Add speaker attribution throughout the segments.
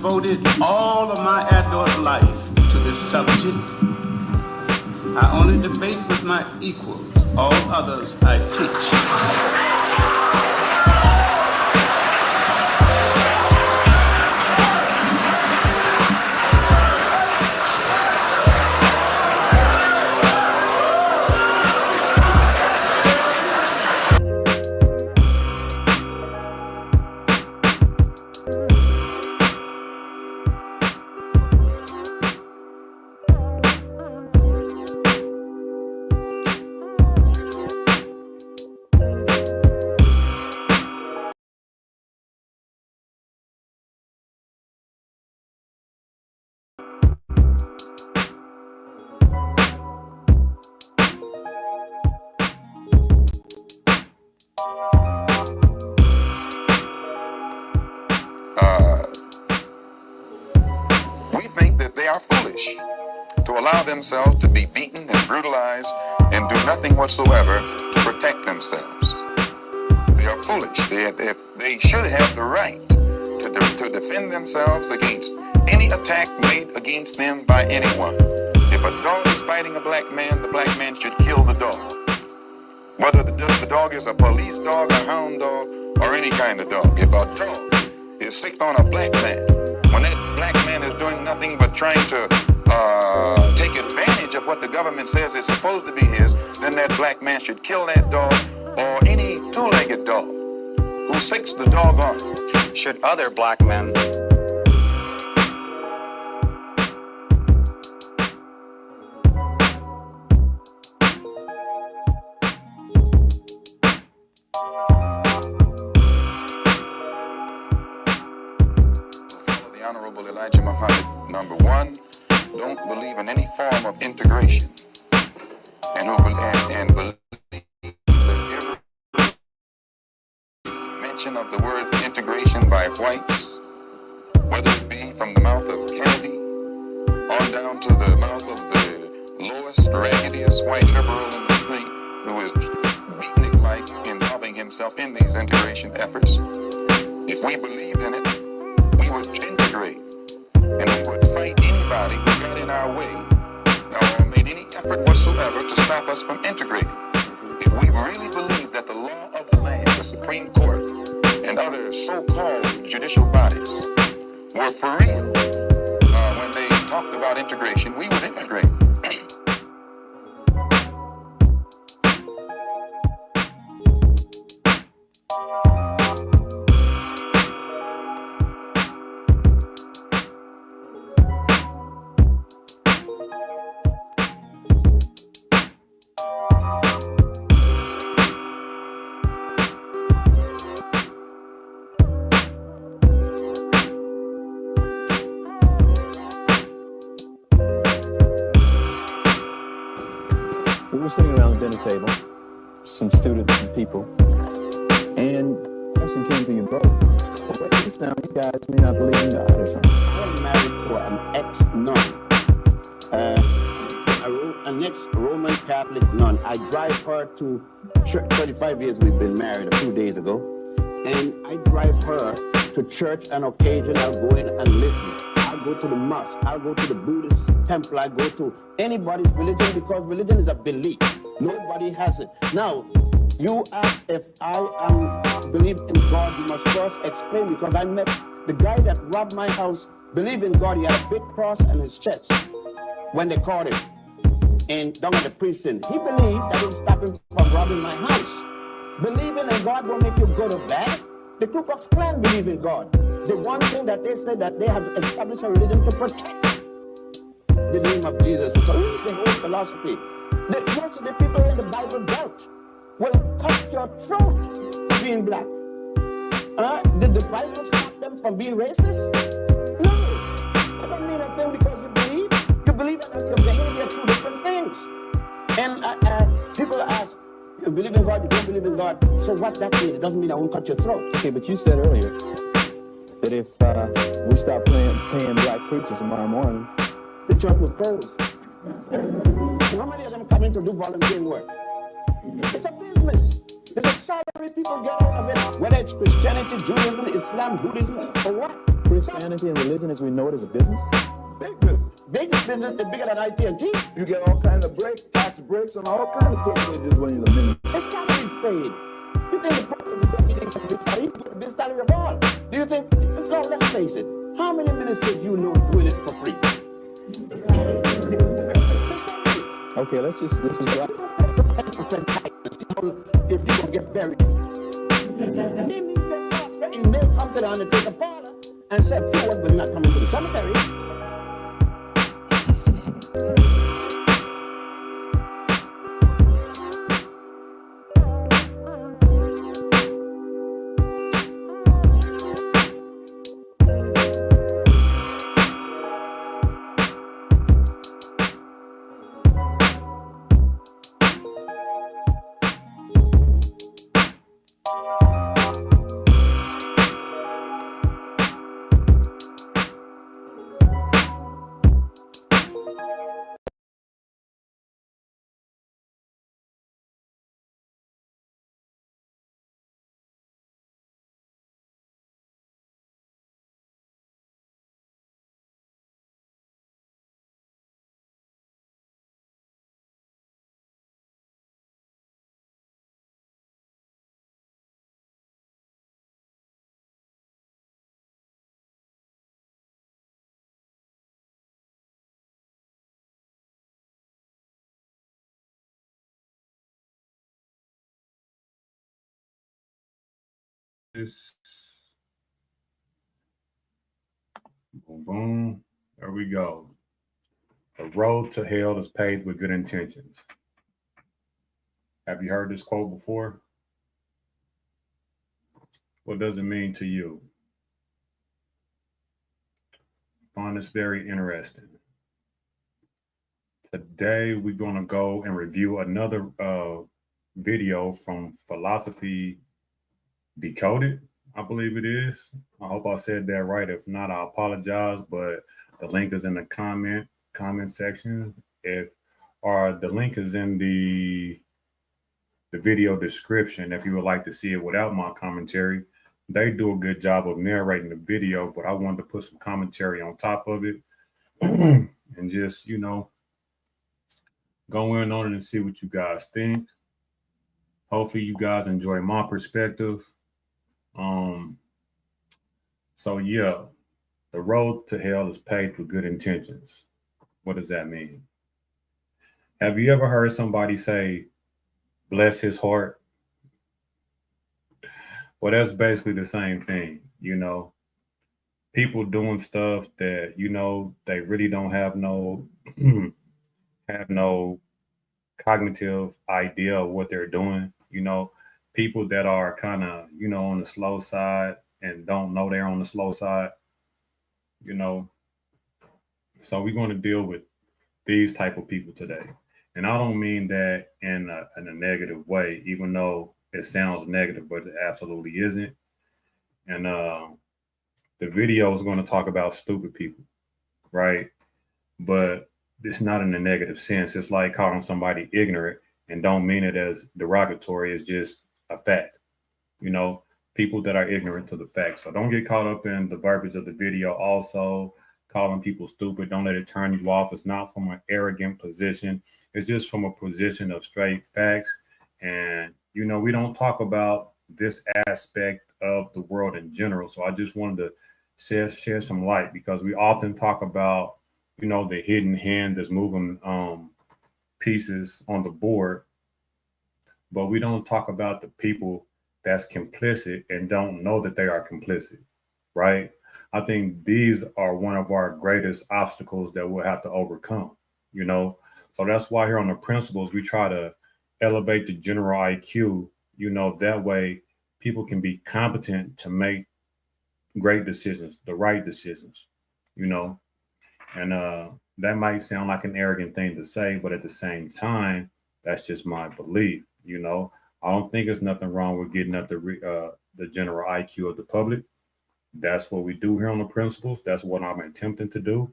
Speaker 1: devoted all of my adult life to this subject. I only debate with my equals. All others I teach.
Speaker 2: We think that they are foolish to allow themselves to be beaten and brutalized and do nothing whatsoever to protect themselves. They are foolish. They should have the right to defend themselves against any attack made against them by anyone. If a dog is biting a black man, the black man should kill the dog. Whether the dog is a police dog, a hound dog, or any kind of dog. If a dog is sick on a black man, when that black man is doing nothing but trying to take advantage of what the government says is supposed to be his, then that black man should kill that dog or any two-legged dog who sicks the dog on.
Speaker 3: Should other black men
Speaker 2: Honorable Elijah Muhammad, number one, don't believe in any form of integration, and believe that every mention of the word integration by whites, whether it be from the mouth of Kennedy on down to the mouth of the lowest, raggediest white liberal in the street who is beatnik-like involving himself in these integration efforts. If we believed in it, we would integrate, and we would fight anybody who got in our way or made any effort whatsoever to stop us from integrating. If we really believed that the law of the land, the Supreme Court, and other so-called judicial bodies were for real, when they talked about integration, we would integrate.
Speaker 4: We were sitting around the dinner table, some students and people, and the question came to you both. Well, wait, this now, you guys may not believe in God or something.
Speaker 5: I'm married to an ex-nun, an ex-Roman Catholic nun. I drive her to 35 years we've been married a few days ago, and I drive her to church on occasion. I'll go in and listen. I'll go to the mosque. I'll go to the Buddhist temple. I go to anybody's religion because religion is a belief. Nobody has it. Now, you ask if I believe in God, you must first explain, because I met the guy that robbed my house, believed in God. He had a big cross on his chest when they caught him and down at the precinct. He believed that didn't stop him from robbing my house. Believing in God won't make you good or bad. The Ku Klux Klan believe in God. The one thing that they say that they have established a religion to protect the name of Jesus. So this is the whole philosophy. Most of the people in the Bible Belt will cut your throat for being black. Did the Bible stop them from being racist? No. That doesn't mean a thing because you believe. You believe that your behavior are two different things. And people ask, you believe in God, you don't believe in God. So what that means? It doesn't mean I won't cut your throat.
Speaker 4: Okay, but you said earlier that if we start paying black preachers tomorrow morning,
Speaker 5: the church will close. How many of them come in to do volunteering work? It's a business. It's a salary people get out of it, whether it's Christianity, Judaism, Islam, Buddhism, or what.
Speaker 4: Christianity and religion as we know it is a business?
Speaker 5: Biggest business is bigger than IT&T.
Speaker 4: You get all kinds of breaks, tax breaks, and all kinds of privileges when you're the minister.
Speaker 5: His salary's paid. You think the president is getting some big salary? He get the big salary of all. Do you think? No, let's face it. How many ministers you know doing it for free?
Speaker 4: Okay, let's just right.
Speaker 5: 10% tax and see how if you don't get buried. He may come to the undertaker parlor and say, "You will not come into the cemetery."
Speaker 6: This boom, boom. There we go. The road to hell is paved with good intentions. Have you heard this quote before? What does it mean to you? I find this very interesting. Today, we're going to go and review another video from Philosophy Decoded, I believe it is. I hope I said that right. If not, I apologize, but the link is in the comment section. The link is in the video description if you would like to see it without my commentary. They do a good job of narrating the video, but I wanted to put some commentary on top of it and just, go in on it and see what you guys think. Hopefully you guys enjoy my perspective. So yeah, the road to hell is paved with good intentions. What does that mean? Have you ever heard somebody say, bless his heart? Well, that's basically the same thing, people doing stuff that, they really don't have no have no cognitive idea of what they're doing, people that are kind of, on the slow side and don't know they're on the slow side, so we're going to deal with these type of people today. And I don't mean that in a negative way, even though it sounds negative, but it absolutely isn't. And the video is going to talk about stupid people, right? But it's not in a negative sense. It's like calling somebody ignorant and don't mean it as derogatory. It's just a fact, people that are ignorant to the facts. So don't get caught up in the verbiage of the video. Also, calling people stupid, don't let it turn you off. It's not from an arrogant position. It's just from a position of straight facts. And, we don't talk about this aspect of the world in general. So I just wanted to share some light, because we often talk about, the hidden hand that's moving pieces on the board, but we don't talk about the people that's complicit and don't know that they are complicit, right? I think these are one of our greatest obstacles that we'll have to overcome, So that's why here on the principles, we try to elevate the general IQ, that way people can be competent to make great decisions, the right decisions, and that might sound like an arrogant thing to say, but at the same time, that's just my belief, I don't think there's nothing wrong with getting up the general IQ of the public. That's what we do here on the principles. That's what I'm attempting to do.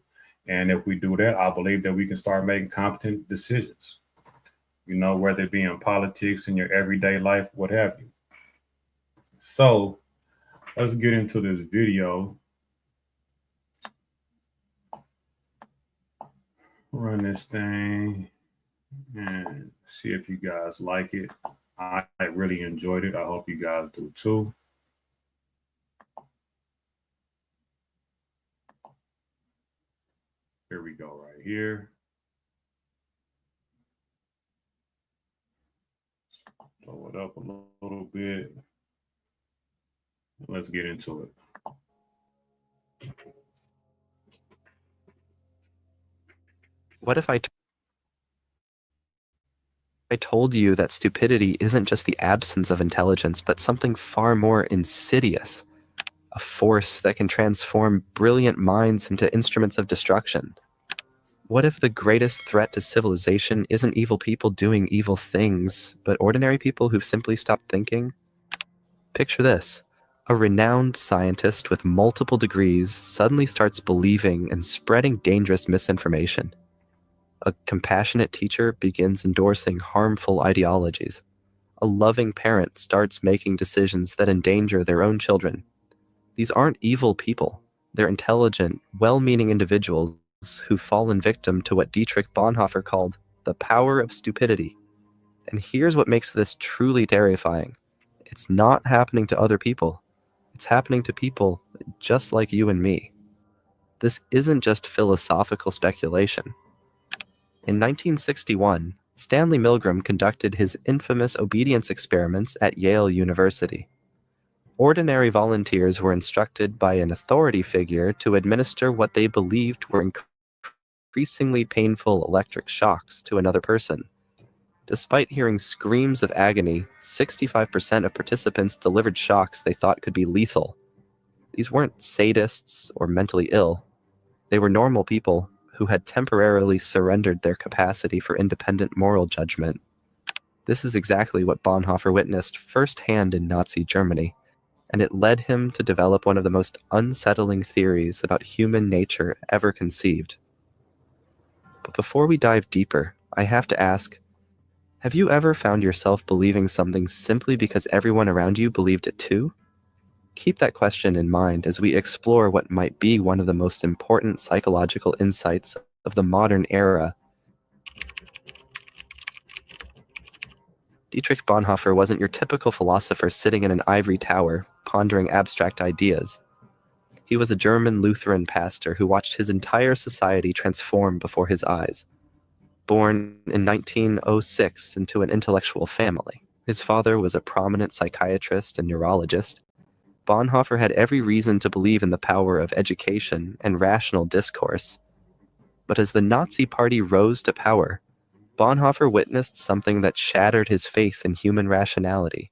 Speaker 6: And if we do that, I believe that we can start making competent decisions, whether it be in politics, in your everyday life, what have you. So let's get into this video. run this thing and see if you guys like it. I really enjoyed it. I hope you guys do too. Here we go right here. Blow it up a little bit. Let's get into it.
Speaker 7: What if I told you that stupidity isn't just the absence of intelligence, but something far more insidious, a force that can transform brilliant minds into instruments of destruction? What if the greatest threat to civilization isn't evil people doing evil things, but ordinary people who've simply stopped thinking? Picture this. A renowned scientist with multiple degrees suddenly starts believing and spreading dangerous misinformation. A compassionate teacher begins endorsing harmful ideologies. A loving parent starts making decisions that endanger their own children. These aren't evil people. They're intelligent, well-meaning individuals who've fallen victim to what Dietrich Bonhoeffer called the power of stupidity. And here's what makes this truly terrifying. It's not happening to other people. It's happening to people just like you and me. This isn't just philosophical speculation. In 1961, Stanley Milgram conducted his infamous obedience experiments at Yale University. Ordinary volunteers were instructed by an authority figure to administer what they believed were increasingly painful electric shocks to another person. Despite hearing screams of agony, 65% of participants delivered shocks they thought could be lethal. These weren't sadists or mentally ill. They were normal people who had temporarily surrendered their capacity for independent moral judgment. This is exactly what Bonhoeffer witnessed firsthand in Nazi Germany, and it led him to develop one of the most unsettling theories about human nature ever conceived. But before we dive deeper, I have to ask, have you ever found yourself believing something simply because everyone around you believed it too? Keep that question in mind as we explore what might be one of the most important psychological insights of the modern era. Dietrich Bonhoeffer wasn't your typical philosopher sitting in an ivory tower, pondering abstract ideas. He was a German Lutheran pastor who watched his entire society transform before his eyes. Born in 1906 into an intellectual family, his father was a prominent psychiatrist and neurologist. Bonhoeffer had every reason to believe in the power of education and rational discourse. But as the Nazi Party rose to power, Bonhoeffer witnessed something that shattered his faith in human rationality.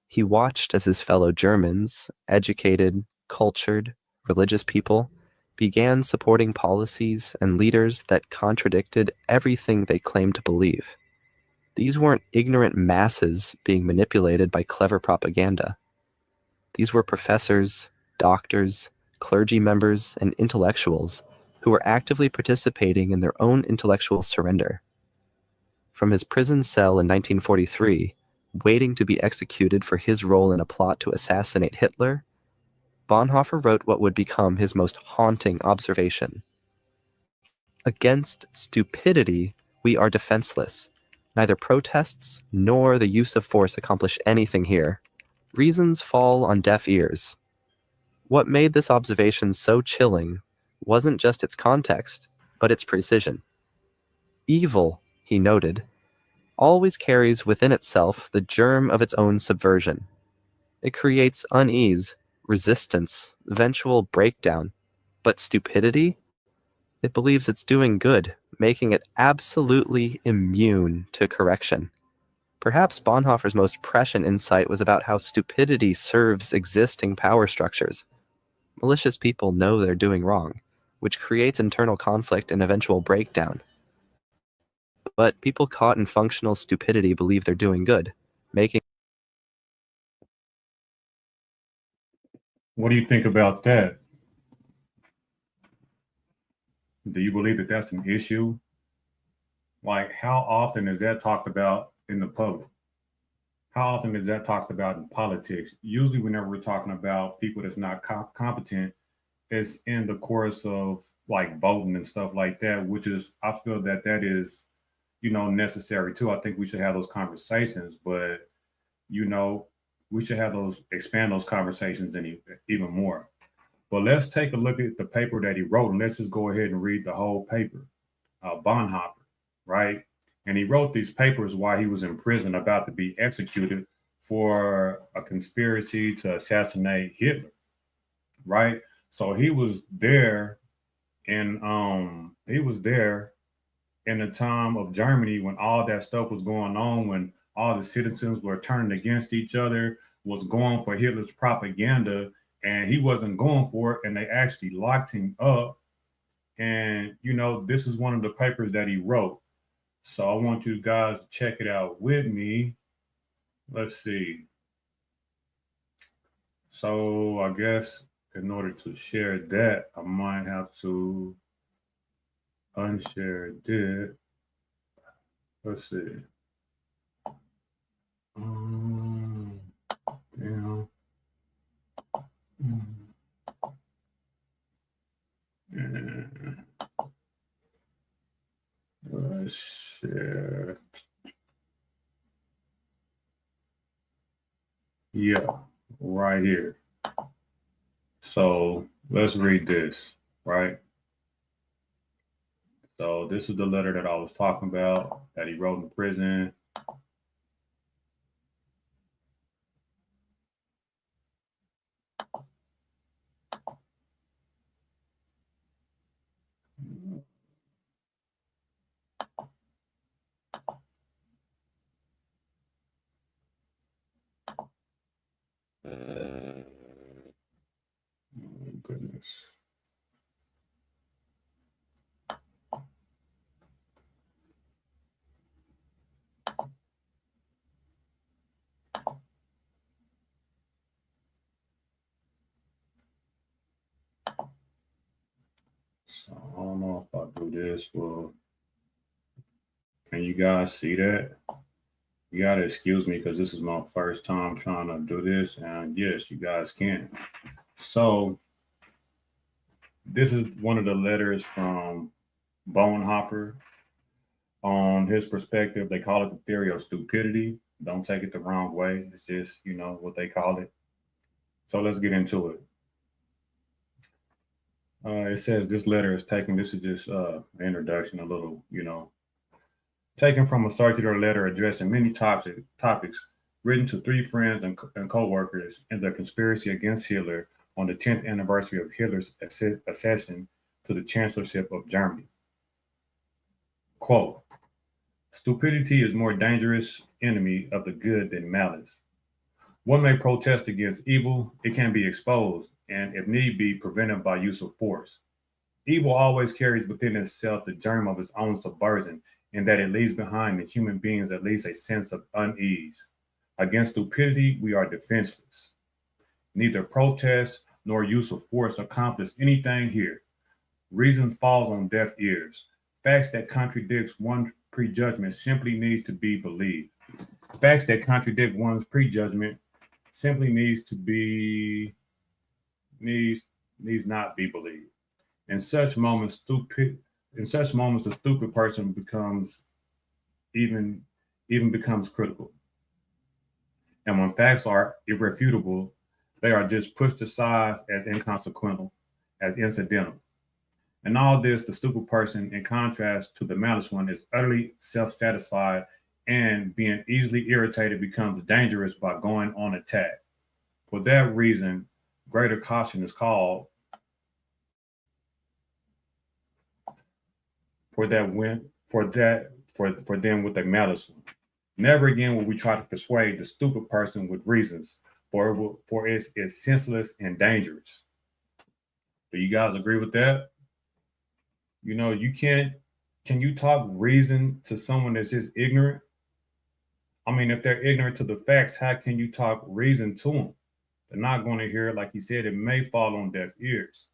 Speaker 7: He watched as his fellow Germans, educated, cultured, religious people, began supporting policies and leaders that contradicted everything they claimed to believe. These weren't ignorant masses being manipulated by clever propaganda. These were professors, doctors, clergy members, and intellectuals who were actively participating in their own intellectual surrender. From his prison cell in 1943, waiting to be executed for his role in a plot to assassinate Hitler, Bonhoeffer wrote what would become his most haunting observation. Against stupidity, we are defenseless. Neither protests nor the use of force accomplish anything here. Reasons fall on deaf ears. What made this observation so chilling wasn't just its context, but its precision. Evil, he noted, always carries within itself the germ of its own subversion. It creates unease, resistance, eventual breakdown. But stupidity? It believes it's doing good, making it absolutely immune to correction. Perhaps Bonhoeffer's most prescient insight was about how stupidity serves existing power structures. Malicious people know they're doing wrong, which creates internal conflict and eventual breakdown. But people caught in functional stupidity believe they're doing good, making...
Speaker 6: What do you think about that? Do you believe that that's an issue? Like, how often is that talked about in the public? How often is that talked about in politics? Usually, whenever we're talking about people that's not competent, it's in the course of like voting and stuff like that, which is, I feel that that is, necessary too. I think we should have those conversations, but you know, we should have those, expand those conversations even more. But let's take a look at the paper that he wrote, and let's just go ahead and read the whole paper. Bonhoeffer, right? And he wrote these papers while he was in prison, about to be executed for a conspiracy to assassinate Hitler, right? So he was there in the time of Germany when all that stuff was going on, when all the citizens were turning against each other, was going for Hitler's propaganda, and he wasn't going for it, and they actually locked him up. And this is one of the papers that he wrote. So I want you guys to check it out with me. Let's see. So I guess in order to share that, I might have to unshare it. Let's see. Yeah. And let's share. Yeah, right here. So let's read this, right? So this is the letter that I was talking about that he wrote in prison. Oh, goodness. So I don't know if I do this. Well, can you guys see that? You gotta excuse me because this is my first time trying to do this, and yes, you guys can. So this is one of the letters from Bonhoeffer. On his perspective, they call it the theory of stupidity. Don't take it the wrong way. It's just, what they call it. So let's get into it. It says this letter is taken, this is just an introduction, a little, taken from a circular letter addressing many topics written to three friends and co-workers in the conspiracy against Hitler on the 10th anniversary of Hitler's accession to the chancellorship of Germany. Quote, stupidity is more dangerous enemy of the good than malice. One may protest against evil, it can be exposed, and if need be, prevented by use of force. Evil always carries within itself the germ of its own subversion, in that it leaves behind in human beings at least a sense of unease. Against stupidity, we are defenseless. Neither protest nor use of force accomplish anything here. Reason falls on deaf ears. Facts that contradicts one's prejudgment simply needs to be believed. Facts that contradict one's prejudgment simply needs not be believed. In such moments, the stupid person becomes critical. And when facts are irrefutable, they are just pushed aside as inconsequential, as incidental. In all this, the stupid person, in contrast to the malice one, is utterly self-satisfied, and being easily irritated becomes dangerous by going on attack. For that reason, greater caution is called for them with a malice one. Never again will we try to persuade the stupid person with reasons, for it's senseless and dangerous. Do you guys agree with that? You can't. Can you talk reason to someone that's just ignorant? I mean, if they're ignorant to the facts, how can you talk reason to them? They're not going to hear it. Like you said, it may fall on deaf ears.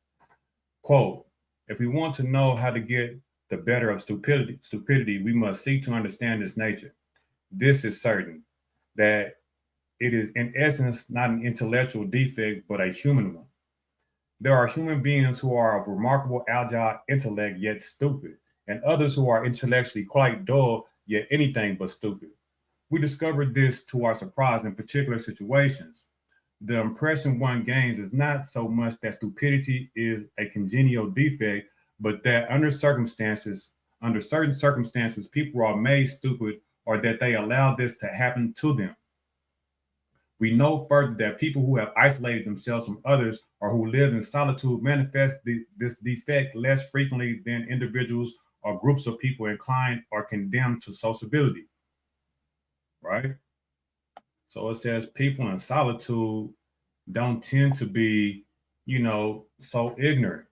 Speaker 6: Quote, if we want to know how to get the better of stupidity, we must seek to understand its nature. This is certain, that it is in essence not an intellectual defect, but a human one. There are human beings who are of remarkable agile intellect yet stupid, and others who are intellectually quite dull yet anything but stupid. We discovered this to our surprise in particular situations. The impression one gains is not so much that stupidity is a congenital defect, but that under certain circumstances, people are made stupid or that they allow this to happen to them. We know further that people who have isolated themselves from others or who live in solitude manifest this defect less frequently than individuals or groups of people inclined or condemned to sociability, right? So it says people in solitude don't tend to be, so ignorant,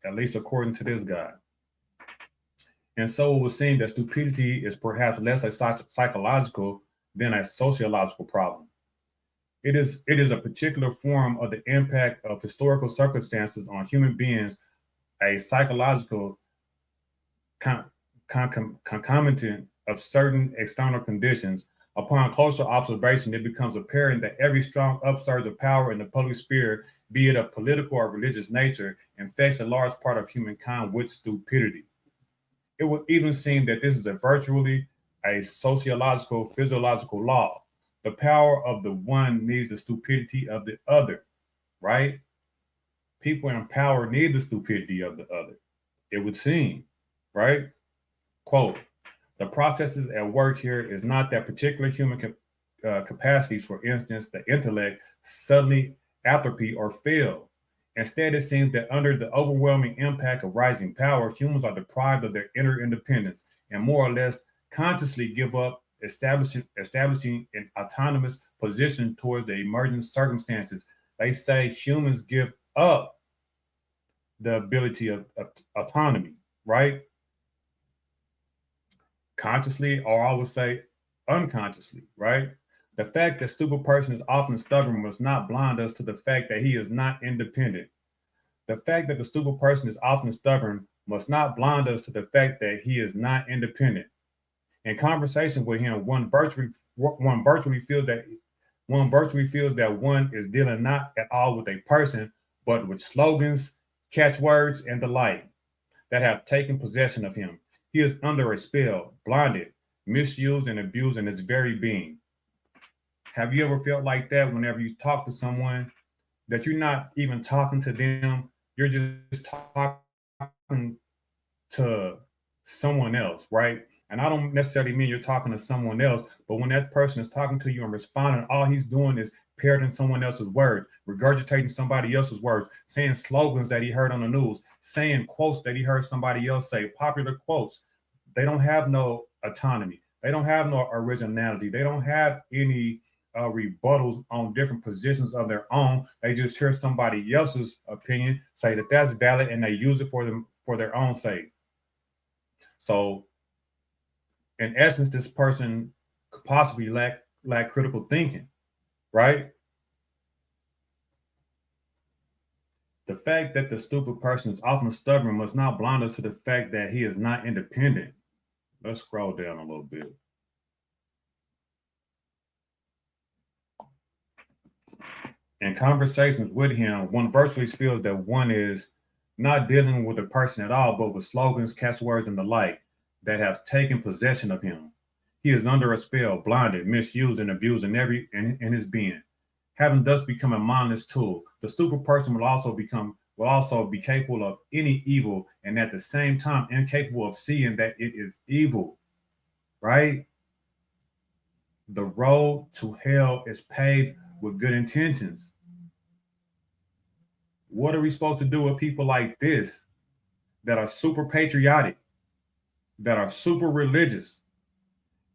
Speaker 6: at least according to this guy. And so it would seem that stupidity is perhaps less a psychological than a sociological problem. It is a particular form of the impact of historical circumstances on human beings, a psychological concomitant of certain external conditions. Upon closer observation, it becomes apparent that every strong upsurge of power in the public sphere, be it of political or religious nature, infects a large part of humankind with stupidity. It would even seem that this is virtually a sociological, physiological law. The power of the one needs the stupidity of the other, right? People in power need the stupidity of the other, it would seem, right? Quote, the processes at work here is not that particular human capacities, for instance, the intellect, suddenly atrophy or fail. Instead, it seems that under the overwhelming impact of rising power, humans are deprived of their inner independence and more or less consciously give up establishing an autonomous position towards the emerging circumstances. They say humans give up the ability of autonomy, right? Consciously, or I would say unconsciously, right? The fact that stupid person is often stubborn must not blind us to the fact that he is not independent. The fact that the stupid person is often stubborn must not blind us to the fact that he is not independent. In conversation with him, one virtually feels that one is dealing not at all with a person, but with slogans, catchwords, and the like that have taken possession of him. He is under a spell, blinded, misused, and abused in his very being. Have you ever felt like that whenever you talk to someone that you're not even talking to them, you're just talking to someone else, right? And I don't necessarily mean you're talking to someone else, but when that person is talking to you and responding, all he's doing is parroting someone else's words, regurgitating somebody else's words, saying slogans that he heard on the news, saying quotes that he heard somebody else say, popular quotes. They don't have no autonomy. They don't have no originality. They don't have any rebuttals on different positions of their own. They just hear somebody else's opinion, say that that's valid, and they use it for their own sake. So, in essence, this person could possibly lack critical thinking, right? The fact that the stupid person is often stubborn must not blind us to the fact that he is not independent. Let's scroll down a little bit. In conversations with him, one virtually feels that one is not dealing with a person at all, but with slogans, catchwords, and the like that have taken possession of him. He is under a spell, blinded, misused, and abused in his being. Having thus become a mindless tool, the stupid person will also be capable of any evil, and at the same time incapable of seeing that it is evil. Right? The road to hell is paved with good intentions. What are we supposed to do with people like this that are super patriotic, that are super religious,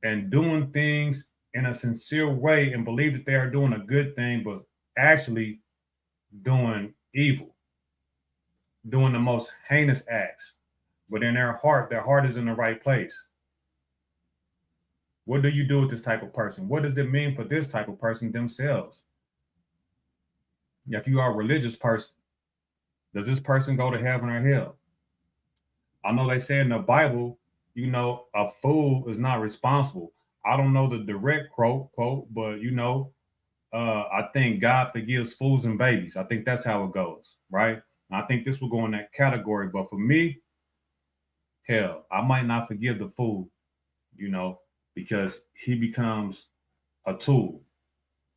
Speaker 6: and doing things in a sincere way and believe that they are doing a good thing, but actually doing evil, doing the most heinous acts, but in their heart is in the right place? What do you do with this type of person? What does it mean for this type of person themselves? If you are a religious person, does this person go to heaven or hell? I know they say in the Bible, a fool is not responsible. I don't know the direct quote, but I think God forgives fools and babies. I think that's how it goes, right? And I think this will go in that category. But for me, hell, I might not forgive the fool, you know, because he becomes a tool,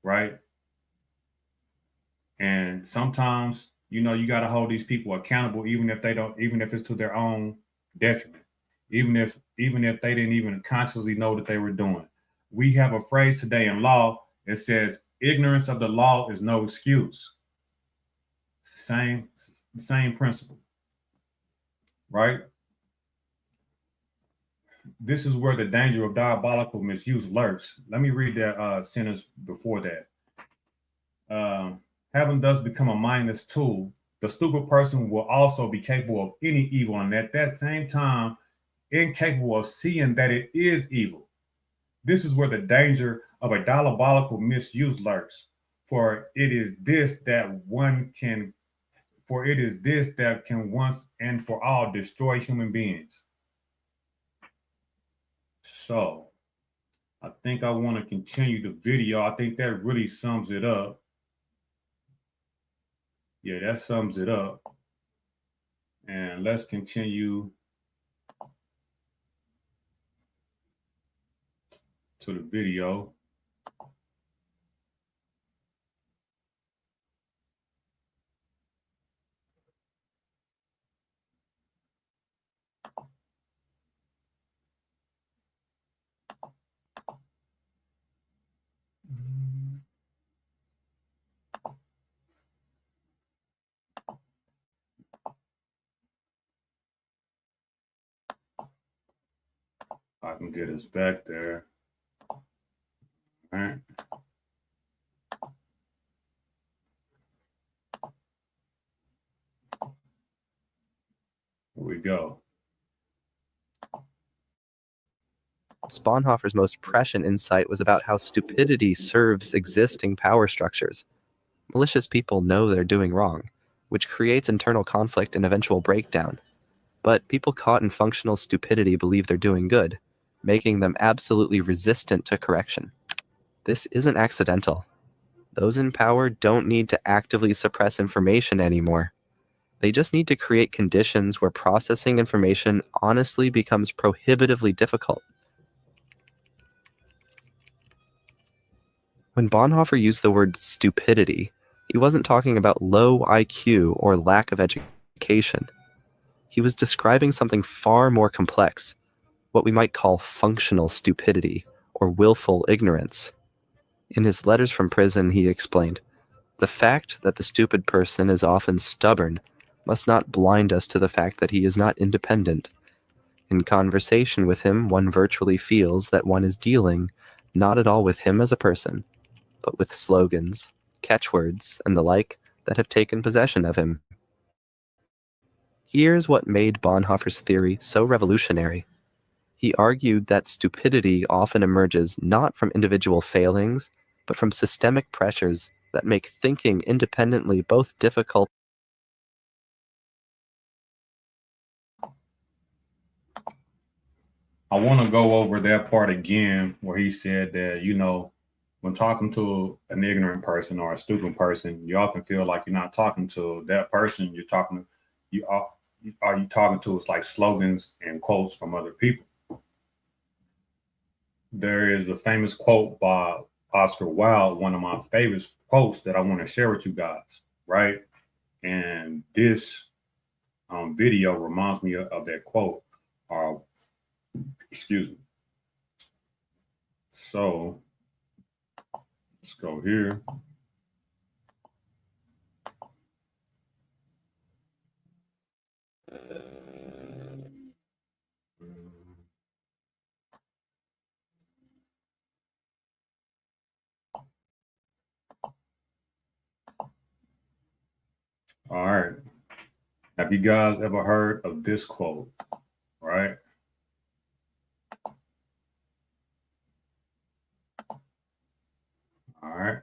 Speaker 6: right? And sometimes, you know, you got to hold these people accountable, even if they don't, even if it's to their own detriment, even if they didn't even consciously know that they were doing. We have a phrase today in law. It says, "Ignorance of the law is no excuse." It's the same principle, right? This is where the danger of diabolical misuse lurks. Let me read that sentence before that. Having thus become a mindless tool, the stupid person will also be capable of any evil, and at that same time, incapable of seeing that it is evil. This is where the danger of a diabolical misuse lurks. For it is this that can once and for all destroy human beings. So I think I want to continue the video. I think that really sums it up. Yeah, that sums it up. And let's continue to the video. I can get us back there. All right. Here we go.
Speaker 7: Bonhoeffer's most prescient insight was about how stupidity serves existing power structures. Malicious people know they're doing wrong, which creates internal conflict and eventual breakdown. But people caught in functional stupidity believe they're doing good, making them absolutely resistant to correction. This isn't accidental. Those in power don't need to actively suppress information anymore. They just need to create conditions where processing information honestly becomes prohibitively difficult. When Bonhoeffer used the word stupidity, he wasn't talking about low IQ or lack of education. He was describing something far more complex, what we might call functional stupidity or willful ignorance. In his letters from prison, he explained, "The fact that the stupid person is often stubborn must not blind us to the fact that he is not independent. In conversation with him, one virtually feels that one is dealing not at all with him as a person, but with slogans, catchwords, and the like that have taken possession of him." Here's what made Bonhoeffer's theory so revolutionary. He argued that stupidity often emerges not from individual failings, but from systemic pressures that make thinking independently both difficult.
Speaker 6: I want to go over that part again where he said that, you know, when talking to an ignorant person or a stupid person, you often feel like you're not talking to that person. You're talking, you are you talking to is like slogans and quotes from other people. There is a famous quote by Oscar Wilde, one of my favorite quotes that I want to share with you guys, right? And this video reminds me of that quote. Excuse me. So let's go here. All right. Have you guys ever heard of this quote? Right? All right.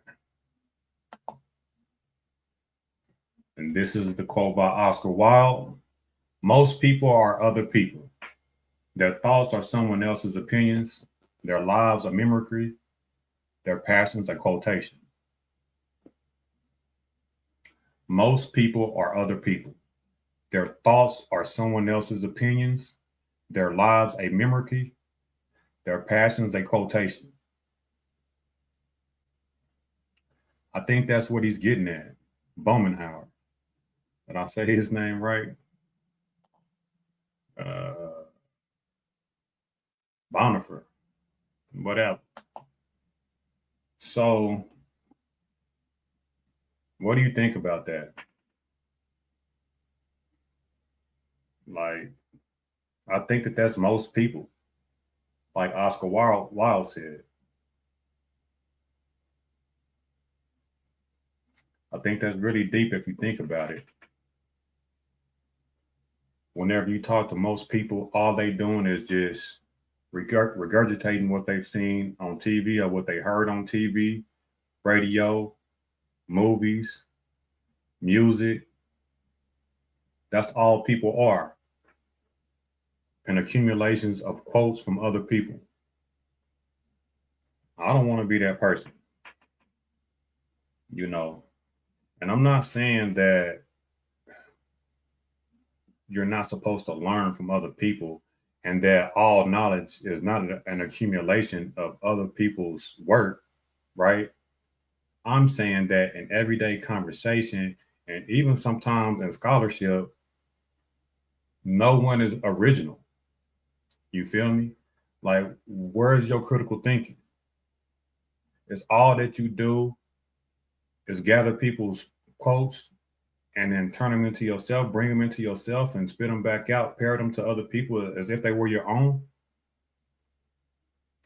Speaker 6: And this is the quote by Oscar Wilde. "Most people are other people. Their thoughts are someone else's opinions. Their lives are mimicry. Their passions are quotation." Most people are other people. Their thoughts are someone else's opinions, their lives a memory, their passions a quotation. I think that's what he's getting at. Bomenhauer. Did I say his name right? Bonifer. Whatever. So, what do you think about that? Like, I think that that's most people. Like Oscar Wilde said. I think that's really deep if you think about it. Whenever you talk to most people, all they doing is just regurgitating what they've seen on TV or what they heard on TV, radio, movies, music. That's all people are. And accumulations of quotes from other people. I don't want to be that person, you know. And I'm not saying that you're not supposed to learn from other people and that all knowledge is not an accumulation of other people's work, right? I'm saying that in everyday conversation and even sometimes in scholarship, no one is original. You feel me? Like, where's your critical thinking? It's all that you do is gather people's quotes and then turn them into yourself, bring them into yourself and spit them back out, pair them to other people as if they were your own.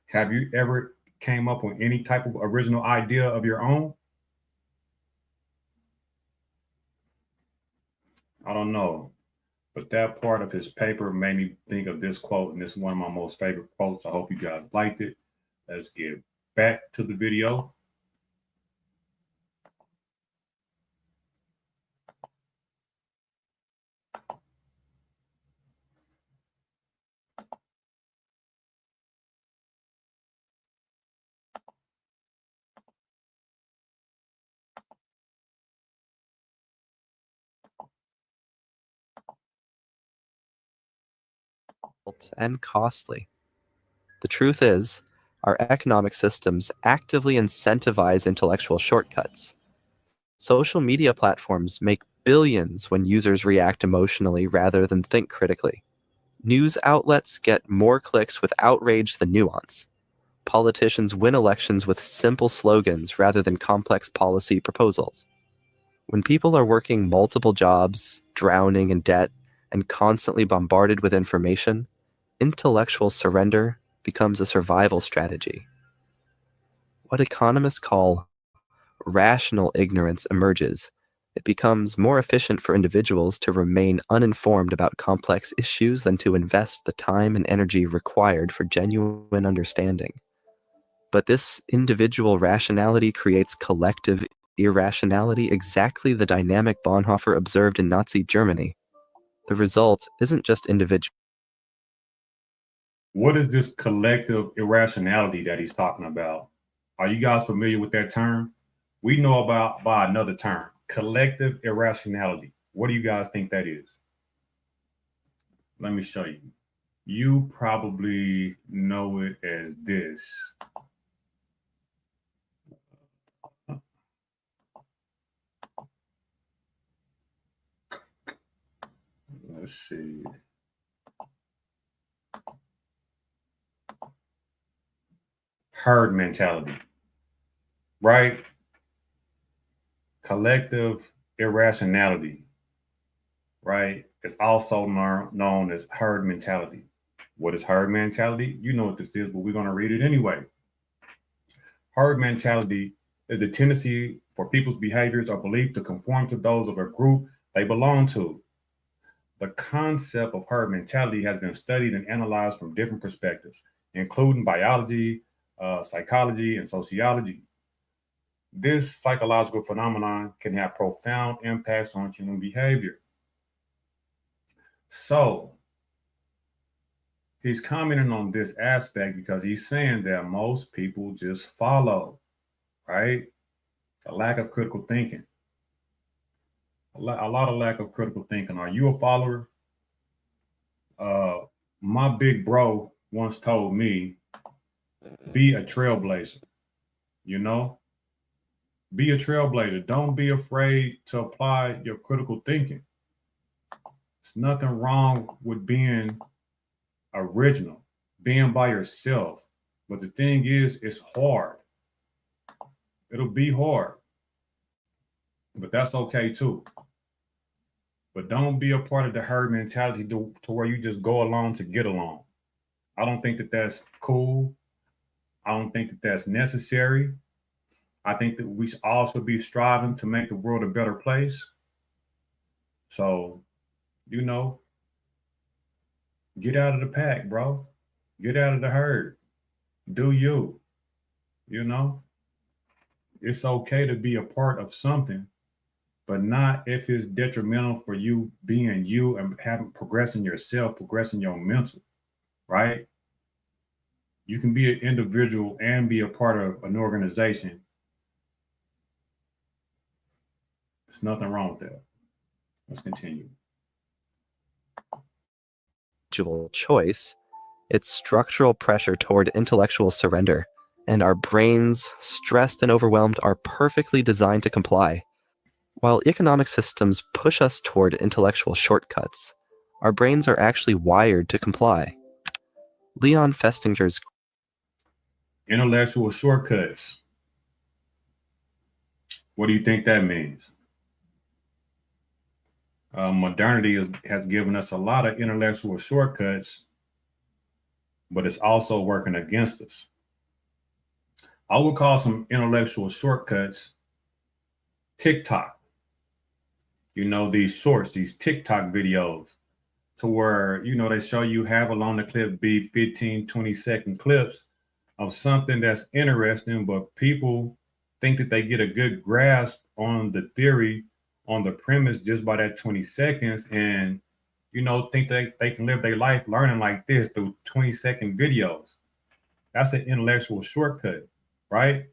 Speaker 6: Have you ever came up with any type of original idea of your own? I don't know. But that part of his paper made me think of this quote, and this is one of my most favorite quotes. I hope you guys liked it. Let's get back to the video.
Speaker 7: And costly. The truth is, our economic systems actively incentivize intellectual shortcuts. Social media platforms make billions when users react emotionally rather than think critically. News outlets get more clicks with outrage than nuance. Politicians win elections with simple slogans rather than complex policy proposals. When people are working multiple jobs, drowning in debt, and constantly bombarded with information, intellectual surrender becomes a survival strategy. What economists call rational ignorance emerges. It becomes more efficient for individuals to remain uninformed about complex issues than to invest the time and energy required for genuine understanding. But this individual rationality creates collective irrationality, exactly the dynamic Bonhoeffer observed in Nazi Germany. The result isn't just individual.
Speaker 6: What is this collective irrationality that he's talking about? Are you guys familiar with that term? We know about by another term, collective irrationality. What do you guys think that is? Let me show you. You probably know it as this. Let's see. Herd mentality, right? Collective irrationality, right? It's also known as herd mentality. What is herd mentality? You know what this is, but we're going to read it anyway. Herd mentality is the tendency for people's behaviors or beliefs to conform to those of a group they belong to. The concept of herd mentality has been studied and analyzed from different perspectives, including biology, psychology, and sociology. This psychological phenomenon can have profound impacts on human behavior. So, he's commenting on this aspect because he's saying that most people just follow, right? A lack of critical thinking. a lot of lack of critical thinking. Are you a follower? My big bro once told me, be a trailblazer, you know? Be a trailblazer. Don't be afraid to apply your critical thinking. There's nothing wrong with being original, being by yourself. But the thing is, it's hard. It'll be hard, but that's okay too. But don't be a part of the herd mentality to where you just go along to get along. I don't think that that's cool. I don't think that that's necessary. I think that we all should be striving to make the world a better place. So, you know, get out of the pack, bro. Get out of the herd. Do you, you know? It's okay to be a part of something, but not if it's detrimental for you being you and having progressing yourself, progressing your mental, right? You can be an individual and be a part of an organization. There's nothing wrong with that. Let's continue.
Speaker 7: Individual choice, it's structural pressure toward intellectual surrender, and our brains, stressed and overwhelmed, are perfectly designed to comply. While economic systems push us toward intellectual shortcuts, our brains are actually wired to comply. Leon Festinger's
Speaker 6: Intellectual shortcuts. What do you think that means? Modernity has given us a lot of intellectual shortcuts, but it's also working against us. I would call some intellectual shortcuts TikTok. You know, these shorts, these TikTok videos, to where, you know, they show you have along the clip be 15, 20-second clips of something that's interesting, but people think that they get a good grasp on the theory, on the premise just by that 20 seconds, and, you know, think they can live their life learning like this through 20-second videos. That's an intellectual shortcut, right?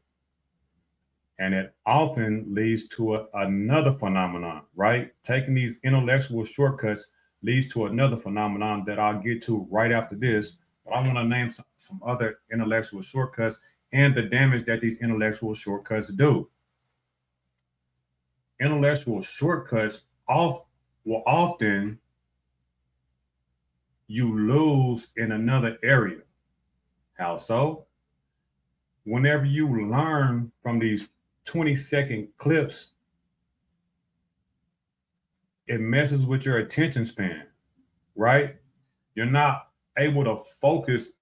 Speaker 6: And it often leads to another phenomenon, right? Taking these intellectual shortcuts leads to another phenomenon that I'll get to right after this. But I want to name some other intellectual shortcuts and the damage that these intellectual shortcuts do. Intellectual shortcuts will often you lose in another area. How so? Whenever you learn from these 20-second clips, it messes with your attention span, right? You're not able to focus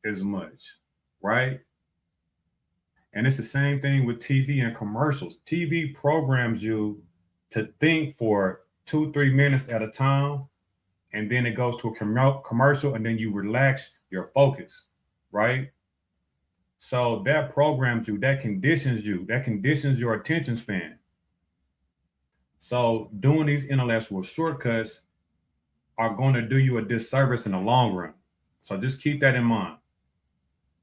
Speaker 6: as much, right? And it's the same thing with TV and commercials. TV programs you to think for 2-3 minutes at a time, and then it goes to a commercial, and then you relax your focus, right? So that programs you, that conditions your attention span. So doing these intellectual shortcuts are going to do you a disservice in the long run. So just keep that in mind.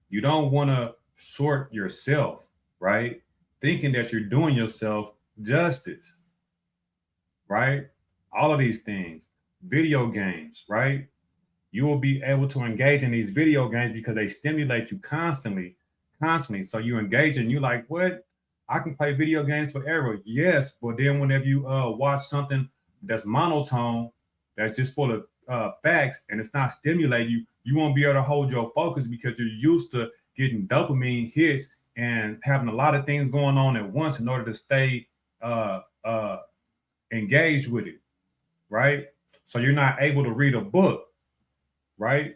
Speaker 6: You don't want to short yourself, right? Thinking that you're doing yourself justice, right? All of these things, video games, right? You will be able to engage in these video games because they stimulate you constantly. So you engage and you're like, what? I can play video games forever. Yes, but then whenever you watch something that's monotone, that's just full of facts, and it's not stimulating you, you won't be able to hold your focus because you're used to getting dopamine hits and having a lot of things going on at once in order to stay engaged with it, right? So you're not able to read a book, right?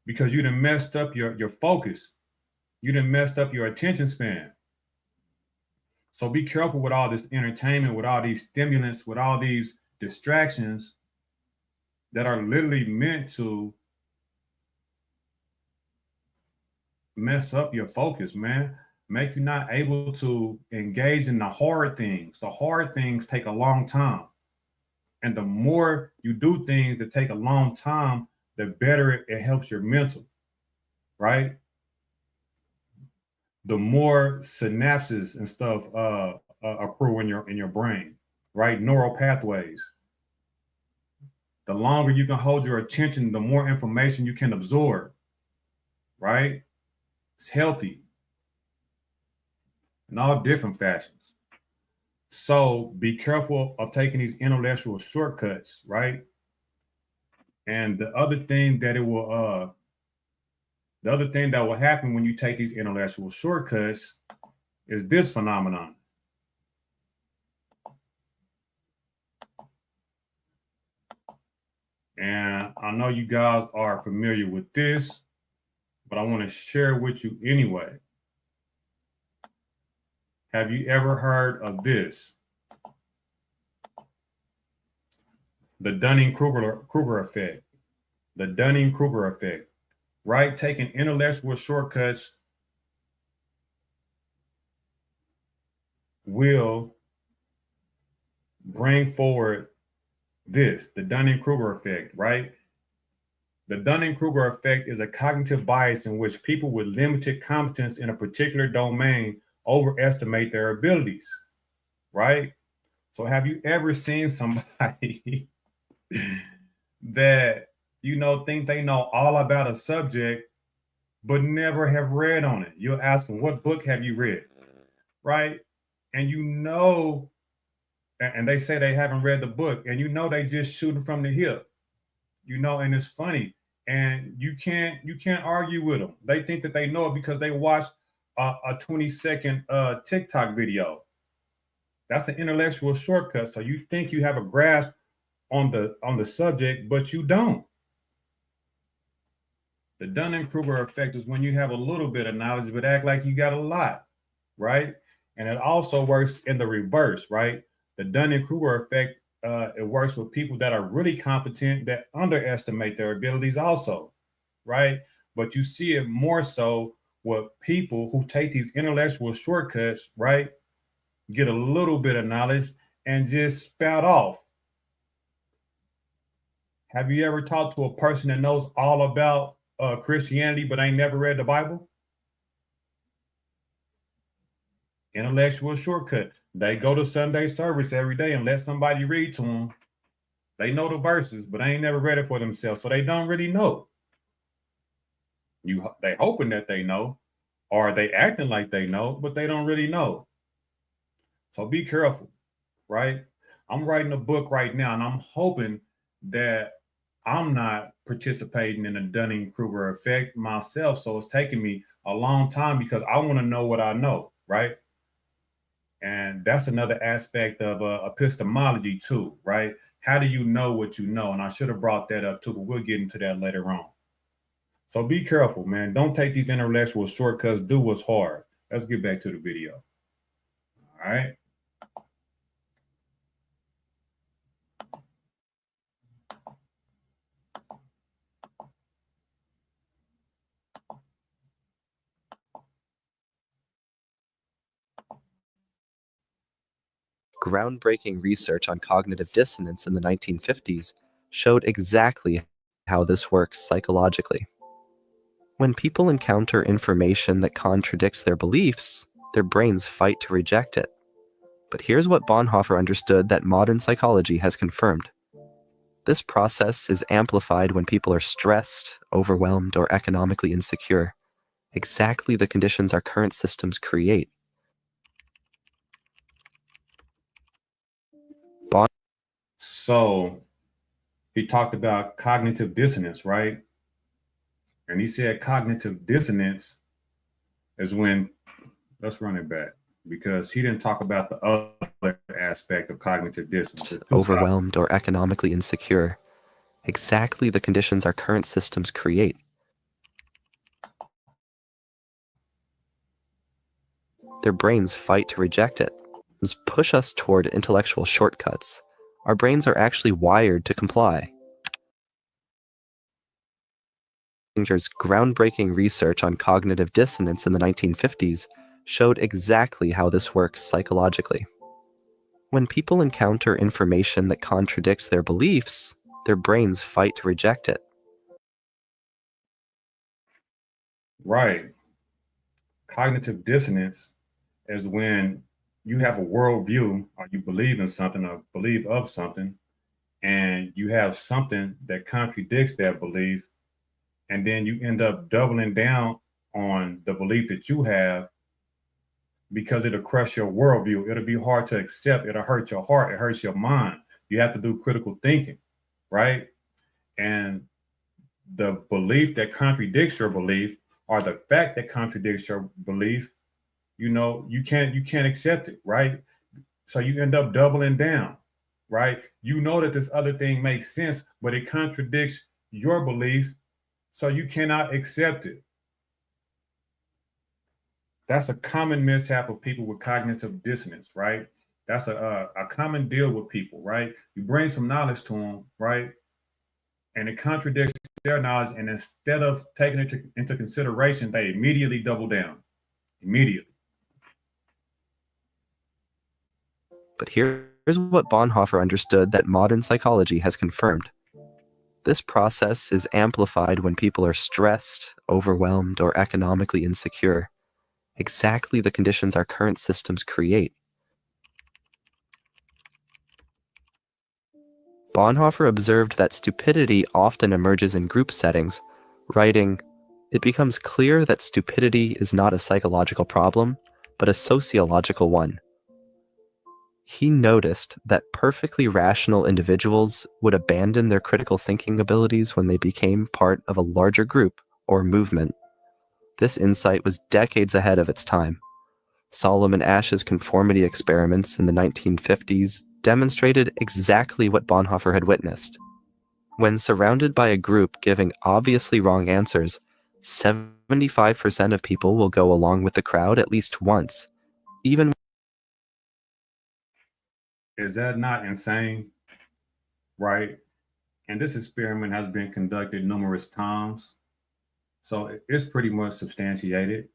Speaker 6: Because you done messed up your focus. You done messed up your attention span. So be careful with all this entertainment, with all these stimulants, with all these distractions that are literally meant to mess up your focus, man. Make you not able to engage in the hard things. The hard things take a long time. And the more you do things that take a long time, the better it helps your mental, right? The more synapses and stuff accrue in your brain. right? Neural pathways. The longer you can hold your attention, the more information you can absorb, right? It's healthy in all different fashions. So be careful of taking these intellectual shortcuts, right? And the other thing that will happen when you take these intellectual shortcuts is this phenomenon. And I know you guys are familiar with this, but I want to share with you anyway. Have you ever heard of this? The Dunning-Kruger effect. The Dunning-Kruger effect, right? Taking intellectual shortcuts will bring forward this, the Dunning-Kruger effect, right? The Dunning-Kruger effect is a cognitive bias in which people with limited competence in a particular domain overestimate their abilities, right? So have you ever seen somebody that, think they know all about a subject, but never have read on it? You'll ask them, what book have you read, right? And and they say they haven't read the book, and they just shooting from the hip, and it's funny. And you can't argue with them. They think that they know it because they watched a 20-second TikTok video. That's an intellectual shortcut. So you think you have a grasp on the subject, but you don't. The Dunning-Kruger effect is when you have a little bit of knowledge, but act like you got a lot, right? And it also works in the reverse, right? The Dunning-Kruger effect, it works with people that are really competent that underestimate their abilities also, right? But you see it more so with people who take these intellectual shortcuts, right? Get a little bit of knowledge and just spout off. Have you ever talked to a person that knows all about Christianity but ain't never read the Bible? Intellectual shortcut. They go to Sunday service every day and let somebody read to them. They know the verses, but they ain't never read it for themselves, so they don't really know. They hoping that they know, or they acting like they know, but they don't really know. So be careful, right? I'm writing a book right now, and I'm hoping that I'm not participating in the Dunning-Kruger effect myself. So it's taking me a long time because I want to know what I know, right? And that's another aspect of epistemology too, right? How do you know what you know? And I should have brought that up too, but we'll get into that later on. So be careful, man. Don't take these intellectual shortcuts. Do what's hard. Let's get back to the video. All right.
Speaker 7: Groundbreaking research on cognitive dissonance in the 1950s showed exactly how this works psychologically. When people encounter information that contradicts their beliefs, their brains fight to reject it. But here's what Bonhoeffer understood that modern psychology has confirmed. This process is amplified when people are stressed, overwhelmed, or economically insecure. Exactly the conditions our current systems create.
Speaker 6: So he talked about cognitive dissonance, right? And he said cognitive dissonance is when, let's run it back, because he didn't talk about the other aspect of cognitive dissonance.
Speaker 7: Overwhelmed or economically insecure. Exactly the conditions our current systems create. Their brains fight to reject it. Push us toward intellectual shortcuts. Our brains are actually wired to comply. Groundbreaking research on cognitive dissonance in the 1950s showed exactly how this works psychologically. When people encounter information that contradicts their beliefs, their brains fight to reject it.
Speaker 6: Right. Cognitive dissonance is when you have a worldview, or you believe in something, or believe of something, and you have something that contradicts that belief, and then you end up doubling down on the belief that you have because it'll crush your worldview. It'll be hard to accept. It'll hurt your heart. It hurts your mind. You have to do critical thinking, right? And the belief that contradicts your belief, or the fact that contradicts your belief, you can't accept it, right? So you end up doubling down, right? You know that this other thing makes sense, but it contradicts your belief, so you cannot accept it. That's a common mishap of people with cognitive dissonance, right? That's a common deal with people, right? You bring some knowledge to them, right? And it contradicts their knowledge. And instead of taking it into consideration, they immediately double down. Immediately.
Speaker 7: But here's what Bonhoeffer understood that modern psychology has confirmed. This process is amplified when people are stressed, overwhelmed, or economically insecure. Exactly the conditions our current systems create. Bonhoeffer observed that stupidity often emerges in group settings, writing, "It becomes clear that stupidity is not a psychological problem, but a sociological one." He noticed that perfectly rational individuals would abandon their critical thinking abilities when they became part of a larger group or movement. This insight was decades ahead of its time. Solomon Asch's conformity experiments in the 1950s demonstrated exactly what Bonhoeffer had witnessed. When surrounded by a group giving obviously wrong answers, 75% of people will go along with the crowd at least once, even.
Speaker 6: Is that not insane? Right? And this experiment has been conducted numerous times. So it's pretty much substantiated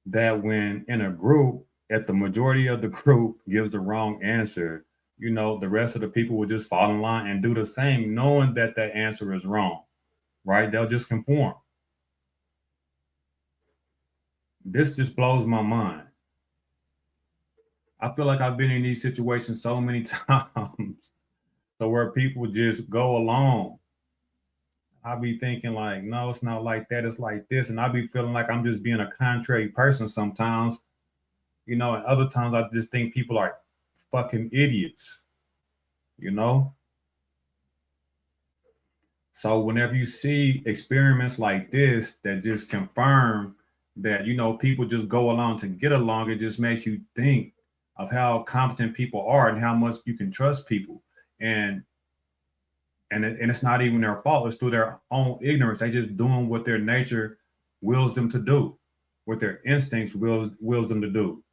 Speaker 6: that when in a group, if the majority of the group gives the wrong answer, the rest of the people will just fall in line and do the same, knowing that that answer is wrong, right? They'll just conform. This just blows my mind. I feel like I've been in these situations so many times, so where people just go along. I'll be thinking like, no, it's not like that. It's like this. And I'll be feeling like I'm just being a contrary person sometimes, and other times I just think people are fucking idiots, you know? So whenever you see experiments like this that just confirm that, people just go along to get along, it just makes you think of how competent people are and how much you can trust people. And it's not even their fault. It's through their own ignorance. They just doing what their nature wills them to do, what their instincts wills them to do.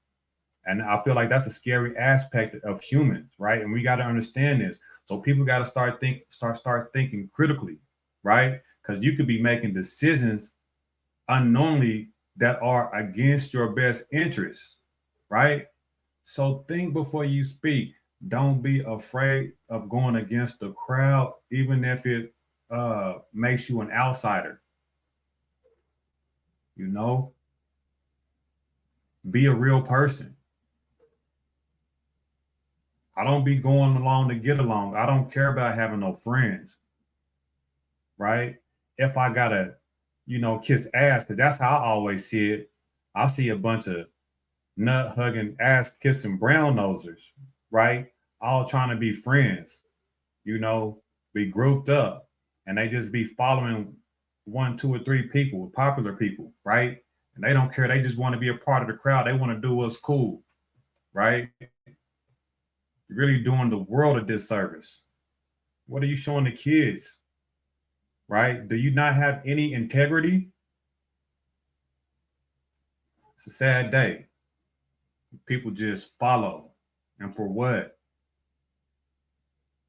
Speaker 6: And I feel like that's a scary aspect of humans, right? And we got to understand this. So people got to start thinking critically, right? Because you could be making decisions unknowingly that are against your best interests, right? So think before you speak. Don't be afraid of going against the crowd, even if it makes you an outsider. Be a real person. I don't be going along to get along. I don't care about having no friends, right? If I gotta, kiss ass, because that's how I always see it. I see a bunch of nut hugging, ass kissing brown nosers, right? All trying to be friends, be grouped up, and they just be following 1, 2, or 3 people, popular people, right? And they don't care. They just want to be a part of the crowd. They want to do what's cool, right? You're really doing the world a disservice. What are you showing the kids, right? Do you not have any integrity? It's a sad day. People just follow. And for what?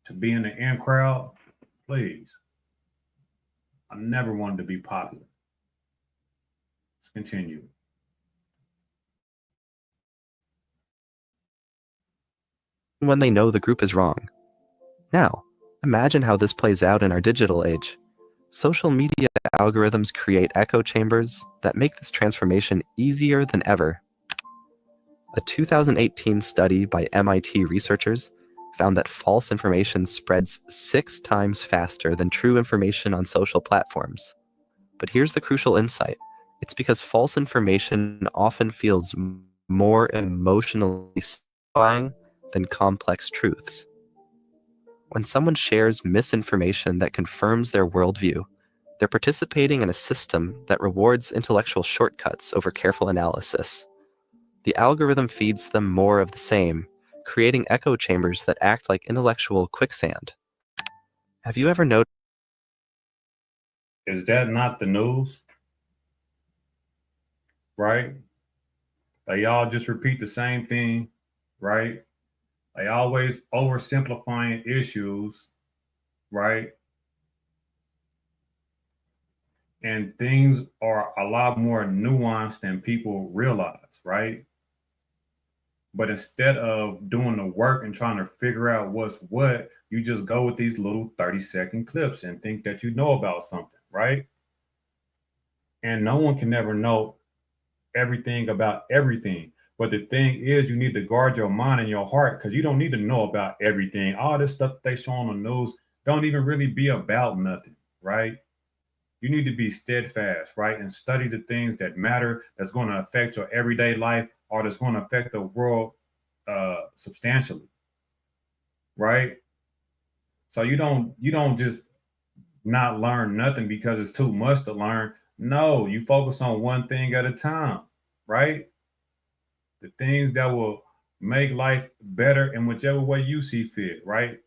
Speaker 6: To be in the in crowd? Please. I never wanted to be popular. Let's continue.
Speaker 7: When they know the group is wrong. Now, imagine how this plays out in our digital age. Social media algorithms create echo chambers that make this transformation easier than ever. A 2018 study by MIT researchers found that false information spreads 6 times faster than true information on social platforms. But here's the crucial insight. It's because false information often feels more emotionally satisfying than complex truths. When someone shares misinformation that confirms their worldview, they're participating in a system that rewards intellectual shortcuts over careful analysis. The algorithm feeds them more of the same, creating echo chambers that act like intellectual quicksand. Have you ever noticed?
Speaker 6: Is that not the news? Right? They all just repeat the same thing, right? They always oversimplifying issues, right? And things are a lot more nuanced than people realize, right? But instead of doing the work and trying to figure out what's what, you just go with these little 30-second clips and think that you know about something, right? And no one can ever know everything about everything. But the thing is, you need to guard your mind and your heart because you don't need to know about everything. All this stuff they show on the news don't even really be about nothing, right? You need to be steadfast, right? And study the things that matter, that's going to affect your everyday life or that's going to affect the world substantially, right? So you don't just not learn nothing because it's too much to learn. No, you focus on one thing at a time, right? The things that will make life better in whichever way you see fit, right?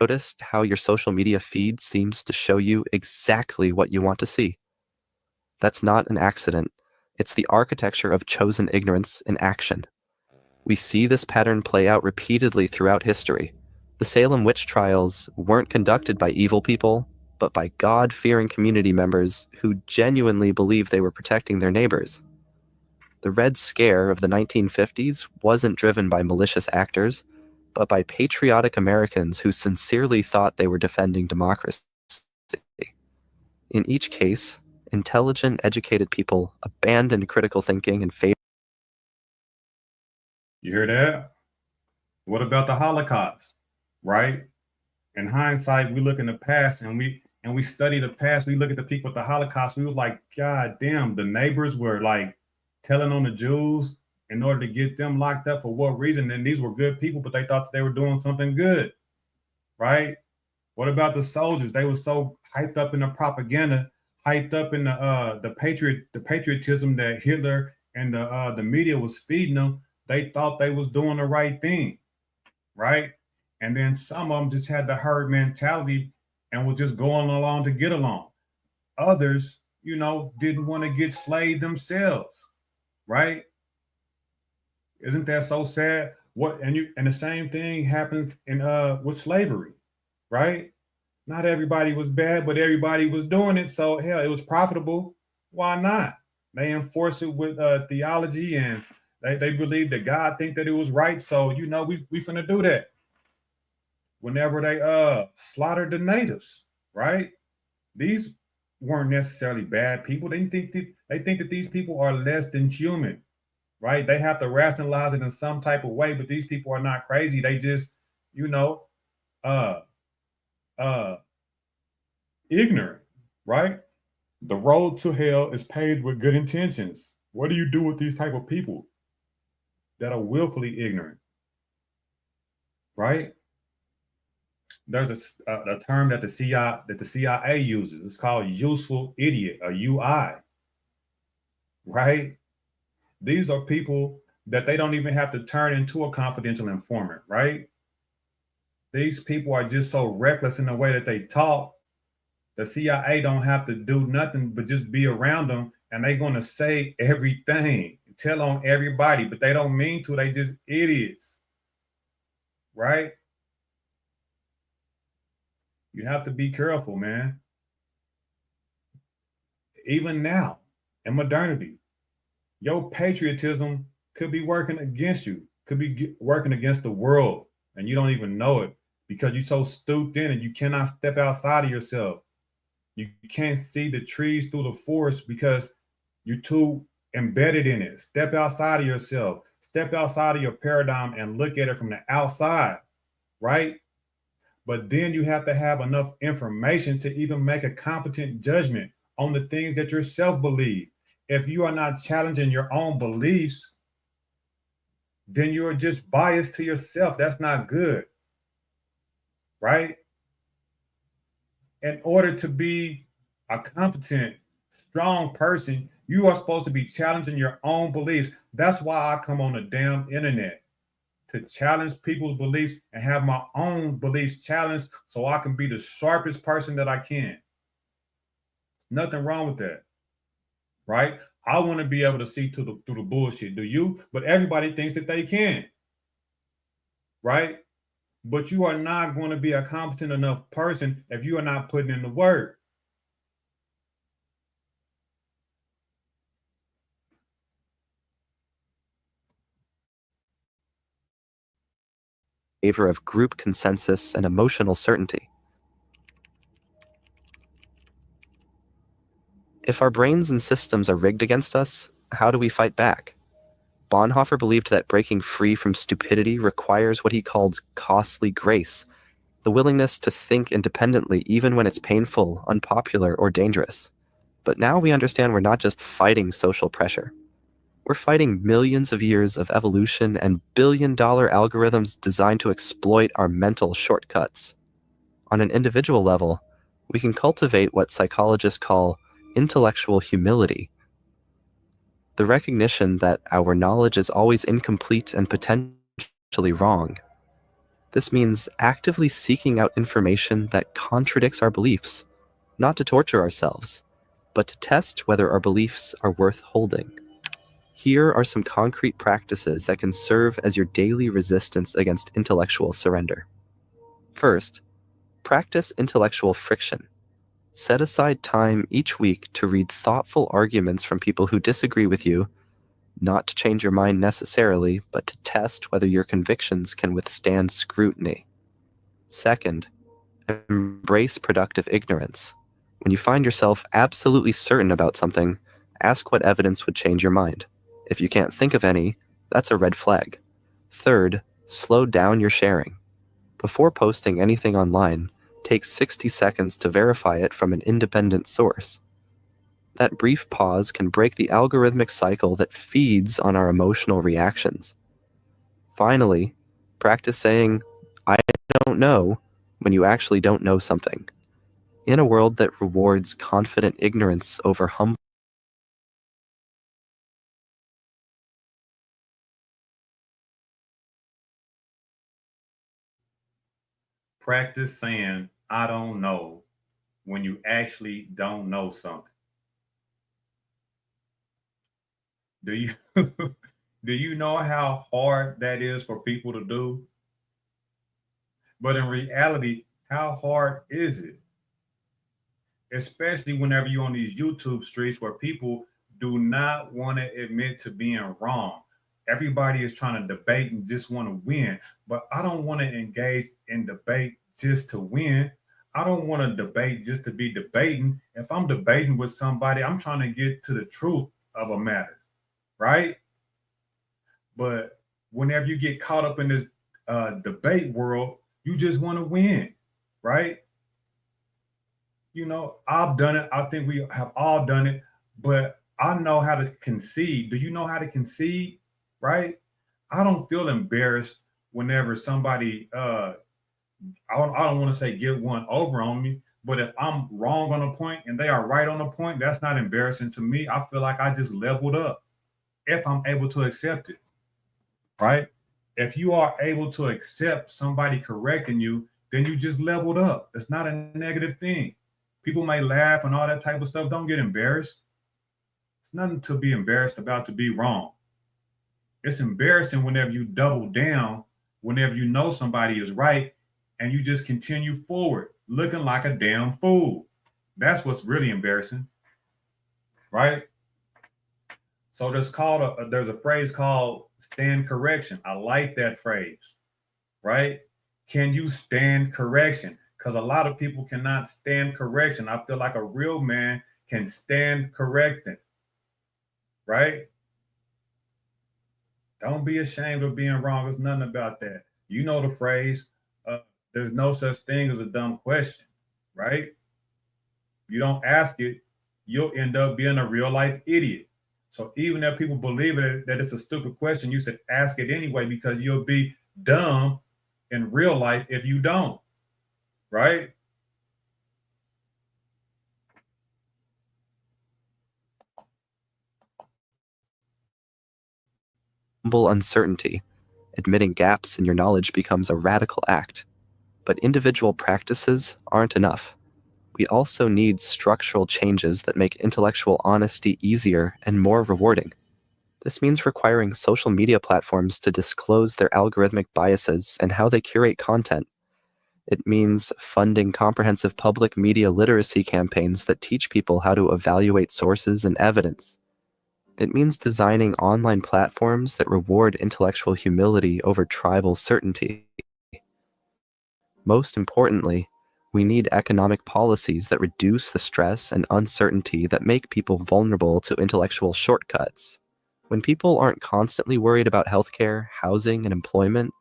Speaker 7: Noticed how your social media feed seems to show you exactly what you want to see? That's not an accident. It's the architecture of chosen ignorance in action. We see this pattern play out repeatedly throughout history. The Salem witch trials weren't conducted by evil people, but by God-fearing community members who genuinely believed they were protecting their neighbors. The Red Scare of the 1950s wasn't driven by malicious actors, but by patriotic Americans who sincerely thought they were defending democracy. In each case, intelligent, educated people abandoned critical thinking and favored.
Speaker 6: You hear that? What about the Holocaust, right? In hindsight, we look in the past and we study the past. We look at the people at the Holocaust. We was like, God damn, the neighbors were like telling on the Jews in order to get them locked up for what reason? And these were good people, but they thought that they were doing something good, right? What about the soldiers? They were so hyped up in the propaganda, hyped up in the patriotism that Hitler and the media was feeding them. They thought they was doing the right thing, right? And then some of them just had the herd mentality and was just going along to get along. Others, didn't want to get slayed themselves, right? Isn't that so sad? And the same thing happened in with slavery, right? Not everybody was bad, but everybody was doing it. So hell, it was profitable. Why not? They enforce it with theology, and they believe that God think that it was right. So we finna do that. Whenever they slaughtered the natives, right? These weren't necessarily bad people. They think that these people are less than human, right? They have to rationalize it in some type of way, but these people are not crazy. They just, uh uh ignorant, right? The road to hell is paved with good intentions. What do you do with these type of people that are willfully ignorant, right? There's a term that the CIA uses. It's called useful idiot, a UI, right? These are people that they don't even have to turn into a confidential informant, right? These people are just so reckless in the way that they talk. The CIA don't have to do nothing but just be around them, and they're going to say everything, tell on everybody, but they don't mean to. They just idiots, right? You have to be careful, man. Even now, in modernity, your patriotism could be working against you, could be working against the world, and you don't even know it because you're so stooped in and you cannot step outside of yourself. You can't see the trees through the forest because you're too embedded in it. Step outside of yourself. Step outside of your paradigm and look at it from the outside, right? But then you have to have enough information to even make a competent judgment on the things that yourself believe. If you are not challenging your own beliefs, then you're just biased to yourself. That's not good, right? In order to be a competent, strong person, you are supposed to be challenging your own beliefs. That's why I come on the damn internet, to challenge people's beliefs and have my own beliefs challenged so I can be the sharpest person that I can. Nothing wrong with that, right? I want to be able to see through the bullshit. Do you? But everybody thinks that they can, right? But you are not going to be a competent enough person if you are not putting in the work.
Speaker 7: Favor of group consensus and emotional certainty. If our brains and systems are rigged against us, how do we fight back? Bonhoeffer believed that breaking free from stupidity requires what he called costly grace, the willingness to think independently even when it's painful, unpopular, or dangerous. But now we understand we're not just fighting social pressure. We're fighting millions of years of evolution and billion-dollar algorithms designed to exploit our mental shortcuts. On an individual level, we can cultivate what psychologists call intellectual humility, the recognition that our knowledge is always incomplete and potentially wrong. This means actively seeking out information that contradicts our beliefs, not to torture ourselves, but to test whether our beliefs are worth holding. Here are some concrete practices that can serve as your daily resistance against intellectual surrender. First, practice intellectual friction. Set aside time each week to read thoughtful arguments from people who disagree with you, not to change your mind necessarily, but to test whether your convictions can withstand scrutiny. Second, embrace productive ignorance. When you find yourself absolutely certain about something, ask what evidence would change your mind. If you can't think of any, that's a red flag. Third, slow down your sharing. Before posting anything online, take 60 seconds to verify it from an independent source. That brief pause can break the algorithmic cycle that feeds on our emotional reactions. Finally, practice saying, "I don't know," when you actually don't know something. In a world that rewards confident ignorance over humble,
Speaker 6: Practice saying, I don't know, when you actually don't know something. Do you do you know how hard that is for people to do? But in reality, how hard is it? Especially whenever you're on these YouTube streets where people do not want to admit to being wrong. Everybody is trying to debate and just want to win. But I don't want to engage in debate just to win. I don't want to debate just to be debating. If I'm debating with somebody, I'm trying to get to the truth of a matter, right? But whenever you get caught up in this debate world, you just want to win, right? You know, I've done it. I think we have all done it, but I know how to concede. Do you know how to concede? Right? I don't feel embarrassed whenever somebody, I don't want to say get one over on me, but if I'm wrong on a point and they are right on a point, that's not embarrassing to me. I feel like I just leveled up if I'm able to accept it, right? If you are able to accept somebody correcting you, then you just leveled up. It's not a negative thing. People may laugh and all that type of stuff. Don't get embarrassed. It's nothing to be embarrassed about to be wrong. It's embarrassing whenever you double down, whenever you know somebody is right, and you just continue forward looking like a damn fool. That's what's really embarrassing, right? So there's a phrase called stand correction. I like that phrase, right? Can you stand correction? because a lot of people cannot stand correction. I feel like a real man can stand correcting, right? Don't be ashamed of being wrong. There's nothing about that. You know the phrase, there's no such thing as a dumb question, right? You don't ask it, you'll end up being a real life idiot. So even if people believe it, that it's a stupid question, you should ask it anyway, because you'll be dumb in real life if you don't, right?
Speaker 7: Humble uncertainty. Admitting gaps in your knowledge becomes a radical act. But individual practices aren't enough. We also need structural changes that make intellectual honesty easier and more rewarding. This means requiring social media platforms to disclose their algorithmic biases and how they curate content. It means funding comprehensive public media literacy campaigns that teach people how to evaluate sources and evidence. It means designing online platforms that reward intellectual humility over tribal certainty. Most importantly, we need economic policies that reduce the stress and uncertainty that make people vulnerable to intellectual shortcuts. When people aren't constantly worried about healthcare, housing, and employment,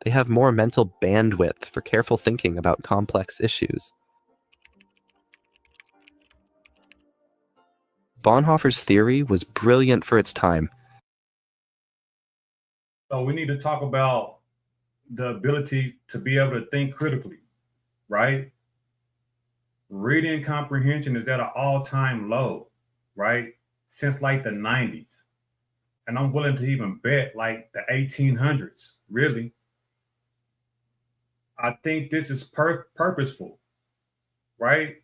Speaker 7: they have more mental bandwidth for careful thinking about complex issues. Bonhoeffer's theory was brilliant for its time.
Speaker 6: So we need to talk about the ability to be able to think critically, right? Reading comprehension is at an all-time low, right? Since like the 90s. And I'm willing to even bet like the 1800s, really. I think this is purposeful, right?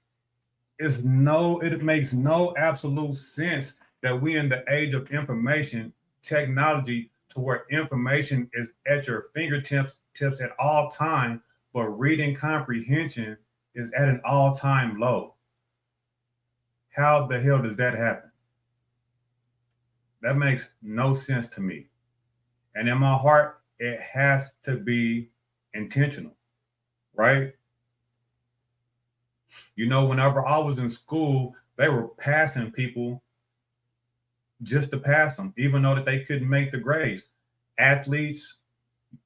Speaker 6: It makes no absolute sense that we in the age of information technology, to where information is at your fingertips at all time, but reading comprehension is at an all-time low. How the hell does that happen? That makes no sense to me. And in my heart, it has to be intentional, right? You know, whenever I was in school, they were passing people just to pass them, even though that they couldn't make the grades. Athletes,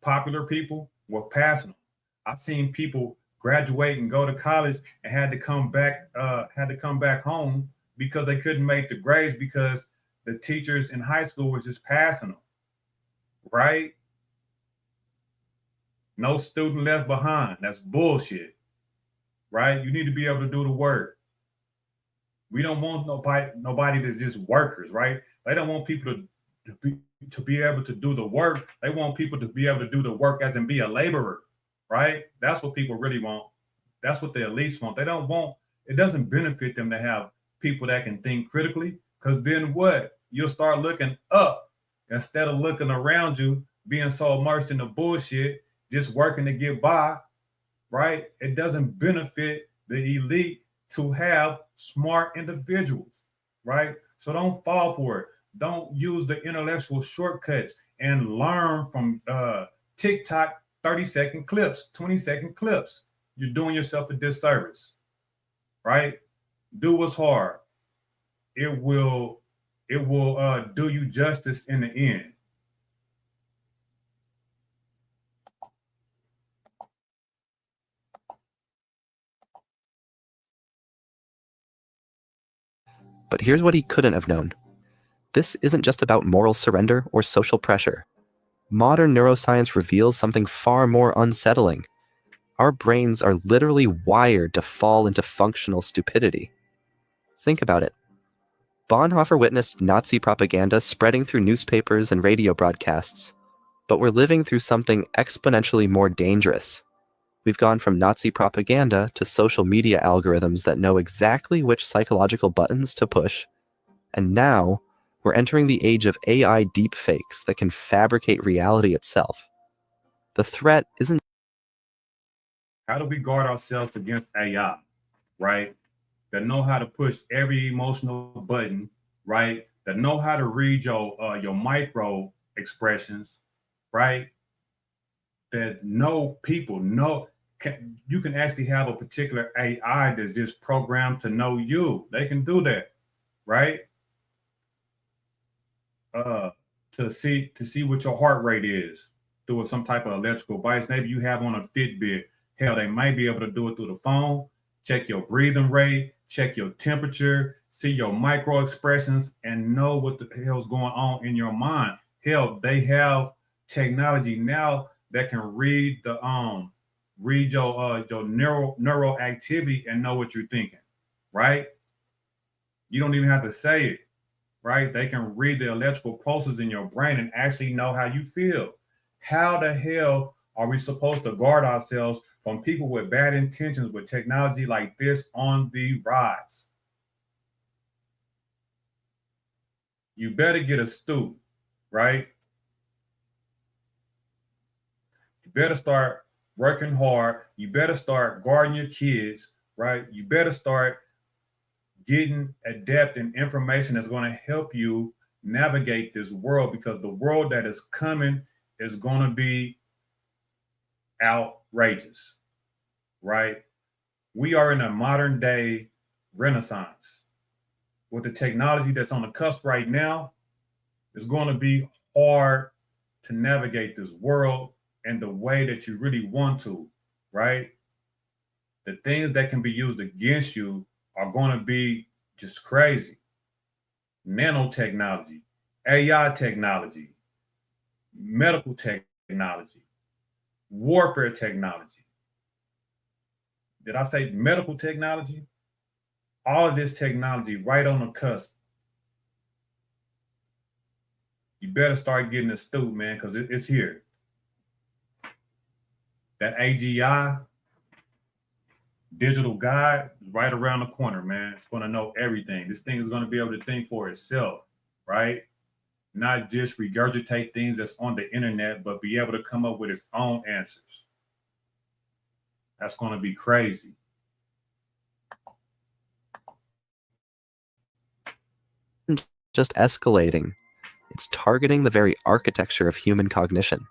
Speaker 6: popular people were passing them. I've seen people graduate and go to college and had to come back home because they couldn't make the grades because the teachers in high school was just passing them, right? No student left behind. That's bullshit, right? You need to be able to do the work. We don't want nobody that's just workers, right? They don't want people to be able to do the work. They want people to be able to do the work as in be a laborer, right? That's what people really want. That's what the elites want. They don't want, it doesn't benefit them to have people that can think critically, because then what? You'll start looking up instead of looking around you, being so immersed in the bullshit, just working to get by, right? It doesn't benefit the elite to have smart individuals, right? So don't fall for it. Don't use the intellectual shortcuts and learn from TikTok 30-second clips, 20-second clips. You're doing yourself a disservice, right? Do what's hard. It will do you justice in the end.
Speaker 7: But here's what he couldn't have known. This isn't just about moral surrender or social pressure. Modern neuroscience reveals something far more unsettling. Our brains are literally wired to fall into functional stupidity. Think about it. Bonhoeffer witnessed Nazi propaganda spreading through newspapers and radio broadcasts, but we're living through something exponentially more dangerous. We've gone from Nazi propaganda to social media algorithms that know exactly which psychological buttons to push, and now we're entering the age of AI deepfakes that can fabricate reality itself. The threat isn't...
Speaker 6: How do we guard ourselves against AI, right? That know how to push every emotional button, right? That know how to read your micro expressions, right? That know people, you can actually have a particular AI that's just programmed to know you. They can do that, right? To see what your heart rate is through some type of electrical device. Maybe you have on a Fitbit. Hell, they might be able to do it through the phone. Check your breathing rate, check your temperature, see your micro expressions, and know what the hell's going on in your mind. Hell, they have technology now that can read your neural activity and know what you're thinking, right? You don't even have to say it, right? They can read the electrical pulses in your brain and actually know how you feel. How the hell are we supposed to guard ourselves from people with bad intentions with technology like this on the rise? You better get astute, right? You better start working hard. You better start guarding your kids, right? You better start getting adept in information that's going to help you navigate this world, because the world that is coming is going to be outrageous, right? We are in a modern day renaissance. With the technology that's on the cusp right now, it's going to be hard to navigate this world in the way that you really want to, right? The things that can be used against you are going to be just crazy. Nanotechnology, AI technology, medical technology, warfare technology. Did I say medical technology? All of this technology right on the cusp. You better start getting astute, man, because it's here. That AGI digital guide is right around the corner, man. It's going to know everything. This thing is going to be able to think for itself, right? Not just regurgitate things that's on the internet, but be able to come up with its own answers. That's going to be crazy.
Speaker 7: Just escalating. It's targeting the very architecture of human cognition.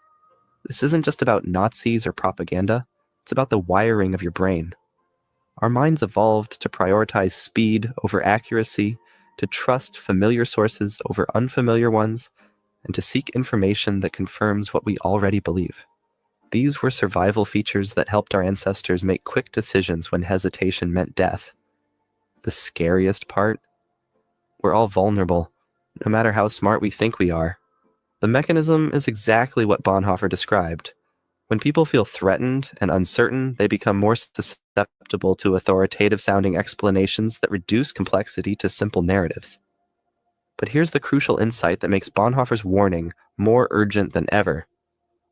Speaker 7: This isn't just about Nazis or propaganda. It's about the wiring of your brain. Our minds evolved to prioritize speed over accuracy, to trust familiar sources over unfamiliar ones, and to seek information that confirms what we already believe. These were survival features that helped our ancestors make quick decisions when hesitation meant death. The scariest part? We're all vulnerable, no matter how smart we think we are. The mechanism is exactly what Bonhoeffer described. When people feel threatened and uncertain, they become more susceptible to authoritative-sounding explanations that reduce complexity to simple narratives. But here's the crucial insight that makes Bonhoeffer's warning more urgent than ever.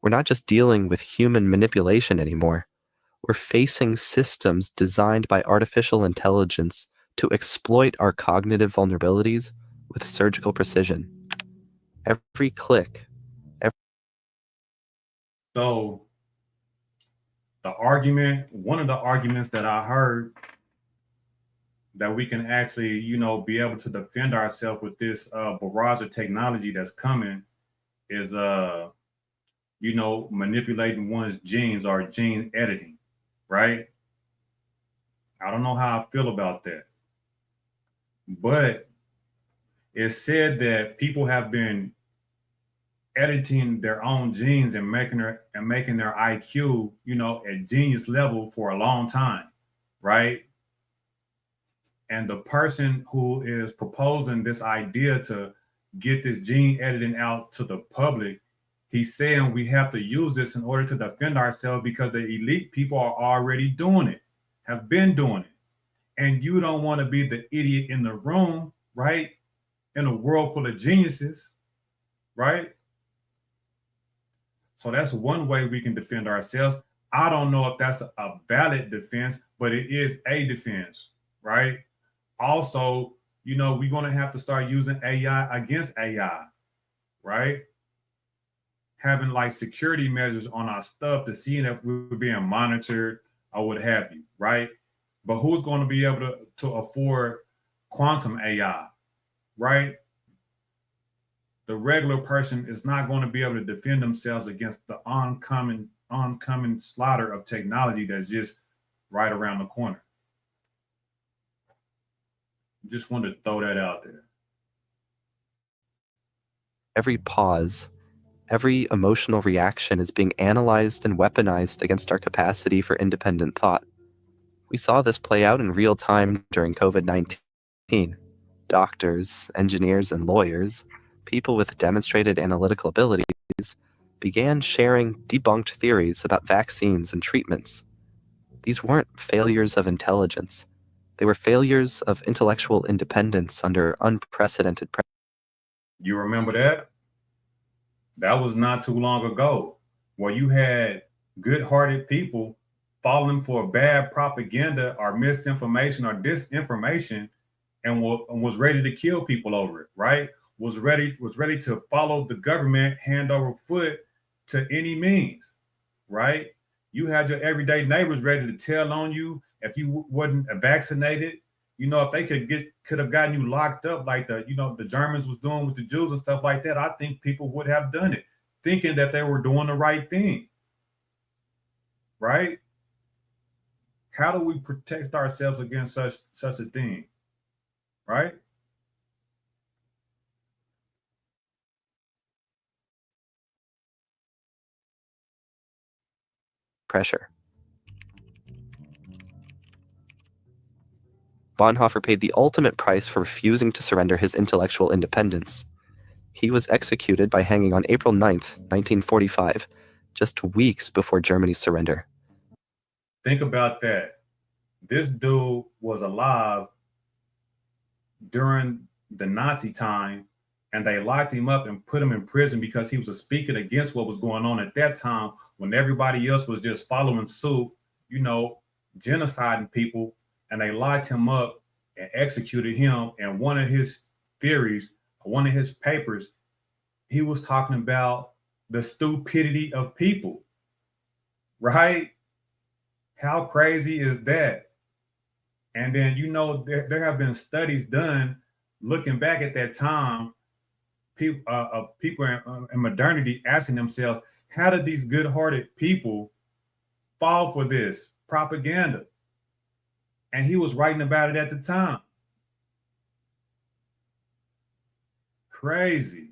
Speaker 7: We're not just dealing with human manipulation anymore. We're facing systems designed by artificial intelligence to exploit our cognitive vulnerabilities with surgical precision. Every click,
Speaker 6: So one of the arguments that I heard that we can actually, be able to defend ourselves with this barrage of technology that's coming is, manipulating one's genes or gene editing, right? I don't know how I feel about that, but it's said that people have been editing their own genes and making their IQ, at genius level for a long time, right? And the person who is proposing this idea to get this gene editing out to the public, he's saying we have to use this in order to defend ourselves because the elite people are already doing it, have been doing it. And you don't want to be the idiot in the room, right? In a world full of geniuses, right? So that's one way we can defend ourselves. I don't know if that's a valid defense, but it is a defense, right? Also, we're going to have to start using AI against AI, right? Having like security measures on our stuff to see if we're being monitored or what have you, right? But who's going to be able to afford quantum AI, right? The regular person is not going to be able to defend themselves against the oncoming oncoming slaughter of technology that's just right around the corner. Just wanted to throw that out there.
Speaker 7: Every pause, every emotional reaction is being analyzed and weaponized against our capacity for independent thought. We saw this play out in real time during COVID-19. Doctors, engineers, and lawyers, people with demonstrated analytical abilities, began sharing debunked theories about vaccines and treatments. These weren't failures of intelligence. They were failures of intellectual independence under unprecedented pressure.
Speaker 6: You remember that? That was not too long ago, where you had good-hearted people falling for bad propaganda or misinformation or disinformation and was ready to kill people over it, right? Was ready to follow the government hand over foot to any means, right? You had your everyday neighbors ready to tell on you if you wasn't vaccinated. You know, if they could have gotten you locked up like the Germans was doing with the Jews and stuff like that, I think people would have done it, thinking that they were doing the right thing, right? How do we protect ourselves against such a thing, right?
Speaker 7: Pressure. Bonhoeffer paid the ultimate price for refusing to surrender his intellectual independence. He was executed by hanging on April 9th, 1945, just weeks before Germany's surrender.
Speaker 6: Think about that. This dude was alive during the Nazi time, and they locked him up and put him in prison because he was speaking against what was going on at that time when everybody else was just following suit, genociding people, and they locked him up and executed him. And one of his theories, one of his papers, he was talking about the stupidity of people, right? How crazy is that? And then, there have been studies done looking back at that time, people in modernity asking themselves, how did these good-hearted people fall for this propaganda? And he was writing about it at the time. Crazy.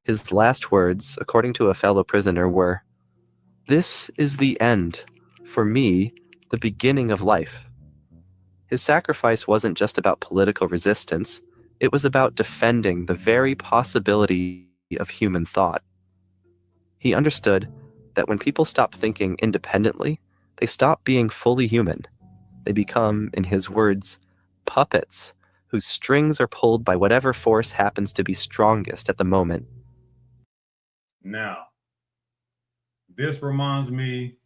Speaker 7: His last words, according to a fellow prisoner, were, "This is the end. For me, the beginning of life." His sacrifice wasn't just about political resistance. It was about defending the very possibility of human thought. He understood that when people stop thinking independently, they stop being fully human. They become, in his words, puppets whose strings are pulled by whatever force happens to be strongest at the moment.
Speaker 6: Now, this reminds me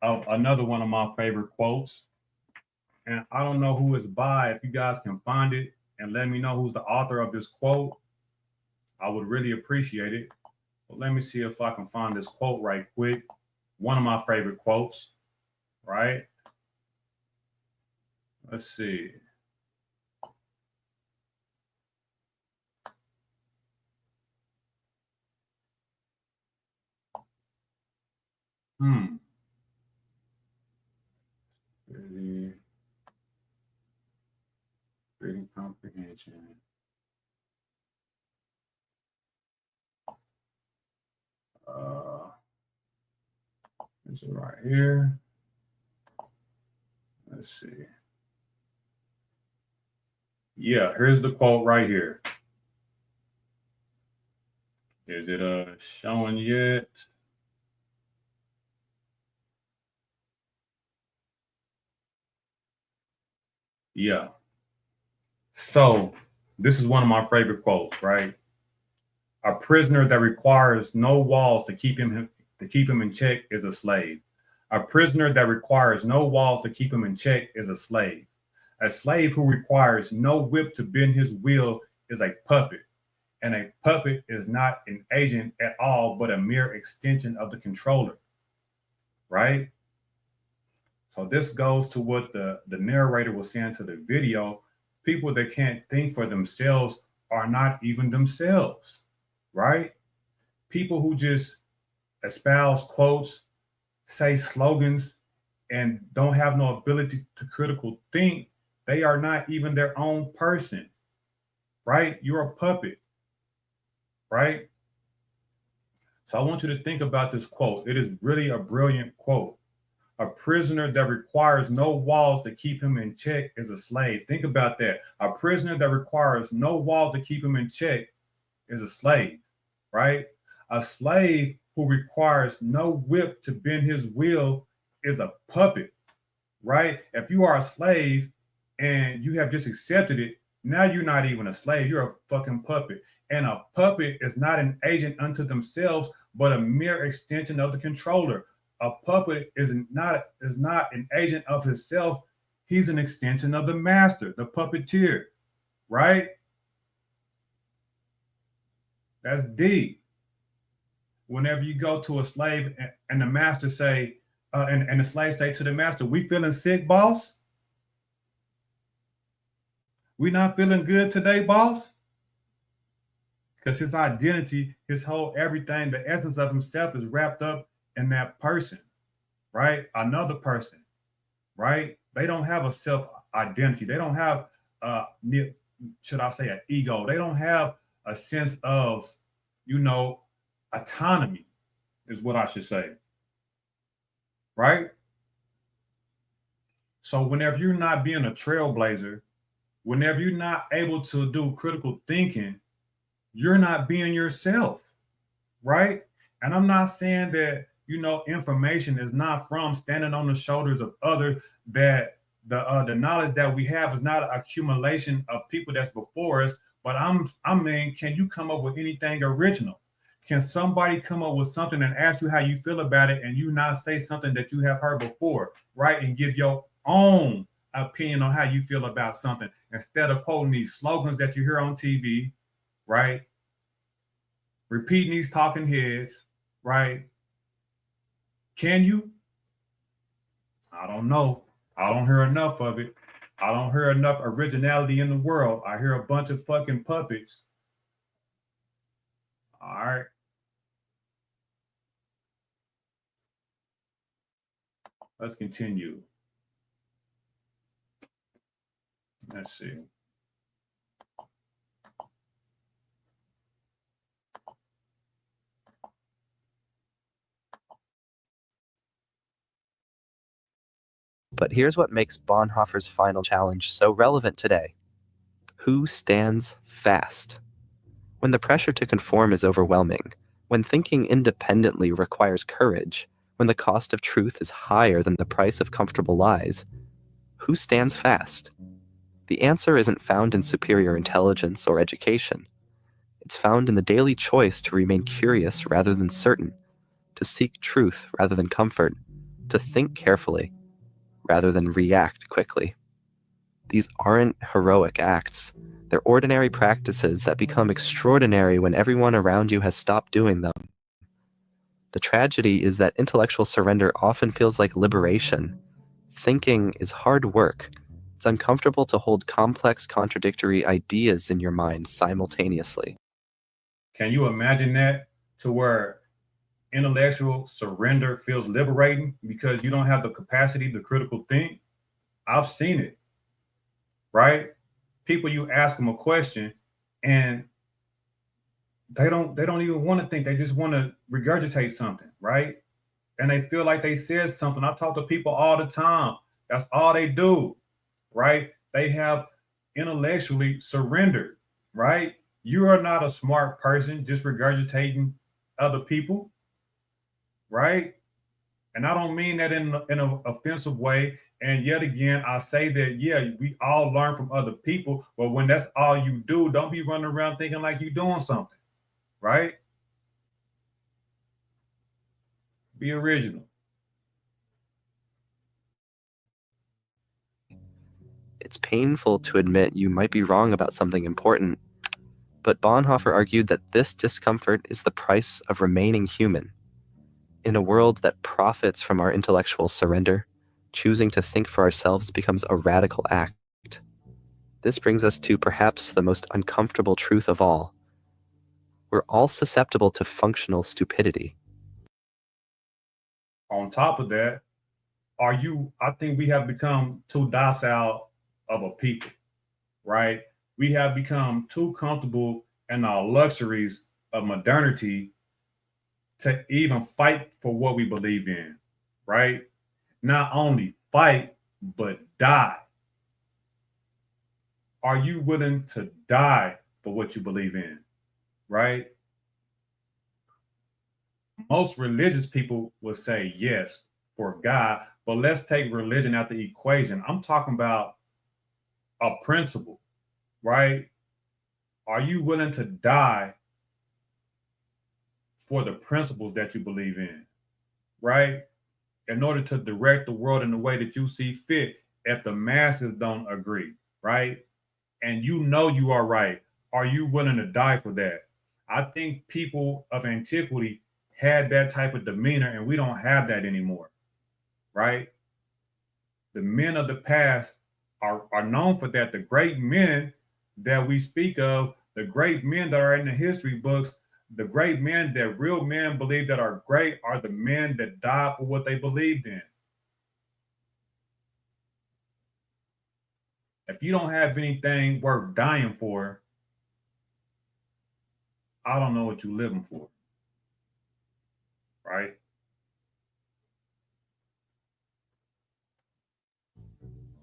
Speaker 6: of another one of my favorite quotes. And I don't know who it's by. If you guys can find it and let me know who's the author of this quote, I would really appreciate it. But let me see if I can find this quote right quick. One of my favorite quotes, right? Let's see. Reading comprehension. Is it right here? Let's see. Yeah, here's the quote right here. Is it showing yet? Yeah. So this is one of my favorite quotes, right? A prisoner that requires no walls to keep him in check is a slave. A prisoner that requires no walls to keep him in check is a slave. A slave who requires no whip to bend his will is a puppet. And a puppet is not an agent at all, but a mere extension of the controller, right? So this goes to what the narrator was saying to the video. People that can't think for themselves are not even themselves, right? People who just espouse quotes, say slogans, and don't have no ability to critical think, they are not even their own person, right? You're a puppet, right? So I want you to think about this quote. It is really a brilliant quote. A prisoner that requires no walls to keep him in check is a slave. Think about that. A prisoner that requires no walls to keep him in check is a slave, right? A slave who requires no whip to bend his will is a puppet, right? If you are a slave and you have just accepted it, now you're not even a slave, you're a fucking puppet. And a puppet is not an agent unto themselves, but a mere extension of the controller. A puppet is not an agent of himself. He's an extension of the master, the puppeteer, right? That's D. Whenever you go to a slave and the master say, and the slave say to the master, "We feeling sick, boss? We not feeling good today, boss?" Because his identity, his whole everything, the essence of himself is wrapped up in that person, right? Another person, right? They don't have a self identity. They don't have, should I say, an ego. They don't have a sense of, autonomy, is what I should say, right? So whenever you're not being a trailblazer, whenever you're not able to do critical thinking, you're not being yourself, right? And I'm not saying that, information is not from standing on the shoulders of others, that the knowledge that we have is not an accumulation of people that's before us, but I mean, can you come up with anything original? Can somebody come up with something and ask you how you feel about it and you not say something that you have heard before, right? And give your own opinion on how you feel about something instead of quoting these slogans that you hear on TV, right? Repeating these talking heads, right? Can you? I don't know. I don't hear enough of it. I don't hear enough originality in the world. I hear a bunch of fucking puppets. All right. Let's continue. Let's see.
Speaker 7: But here's what makes Bonhoeffer's final challenge so relevant today. Who stands fast? When the pressure to conform is overwhelming, when thinking independently requires courage, when the cost of truth is higher than the price of comfortable lies, who stands fast? The answer isn't found in superior intelligence or education. It's found in the daily choice to remain curious rather than certain, to seek truth rather than comfort, to think carefully rather than react quickly. These aren't heroic acts. They're ordinary practices that become extraordinary when everyone around you has stopped doing them. The tragedy is that intellectual surrender often feels like liberation. Thinking is hard work. It's uncomfortable to hold complex, contradictory ideas in your mind simultaneously.
Speaker 6: Can you imagine that, to where intellectual surrender feels liberating because you don't have the capacity to critical think? I've seen it, right? People, you ask them a question and they don't even want to think. They just want to regurgitate something, right? And they feel like they said something. I talk to people all the time. That's all they do, right? They have intellectually surrendered, right? You are not a smart person just regurgitating other people, right? And I don't mean that in an offensive way. And yet again, I say that, yeah, we all learn from other people, but when that's all you do, don't be running around thinking like you're doing something, right? Be original.
Speaker 7: It's painful to admit you might be wrong about something important, but Bonhoeffer argued that this discomfort is the price of remaining human. In a world that profits from our intellectual surrender, choosing to think for ourselves becomes a radical act. This brings us to perhaps the most uncomfortable truth of all. We're all susceptible to functional stupidity.
Speaker 6: On top of that, I think we have become too docile of a people, right? We have become too comfortable in our luxuries of modernity to even fight for what we believe in, right? Not only fight, but die. Are you willing to die for what you believe in, right? Most religious people will say yes for God, but let's take religion out the equation. I'm talking about a principle, right? Are you willing to die for the principles that you believe in, right? In order to direct the world in the way that you see fit, if the masses don't agree, right? And you know you are right, are you willing to die for that? I think people of antiquity had that type of demeanor, and we don't have that anymore, right? The men of the past are known for that. The great men that we speak of, the great men that are in the history books, the great men that real men believe that are great are the men that died for what they believed in. If you don't have anything worth dying for, I don't know what you're living for, right?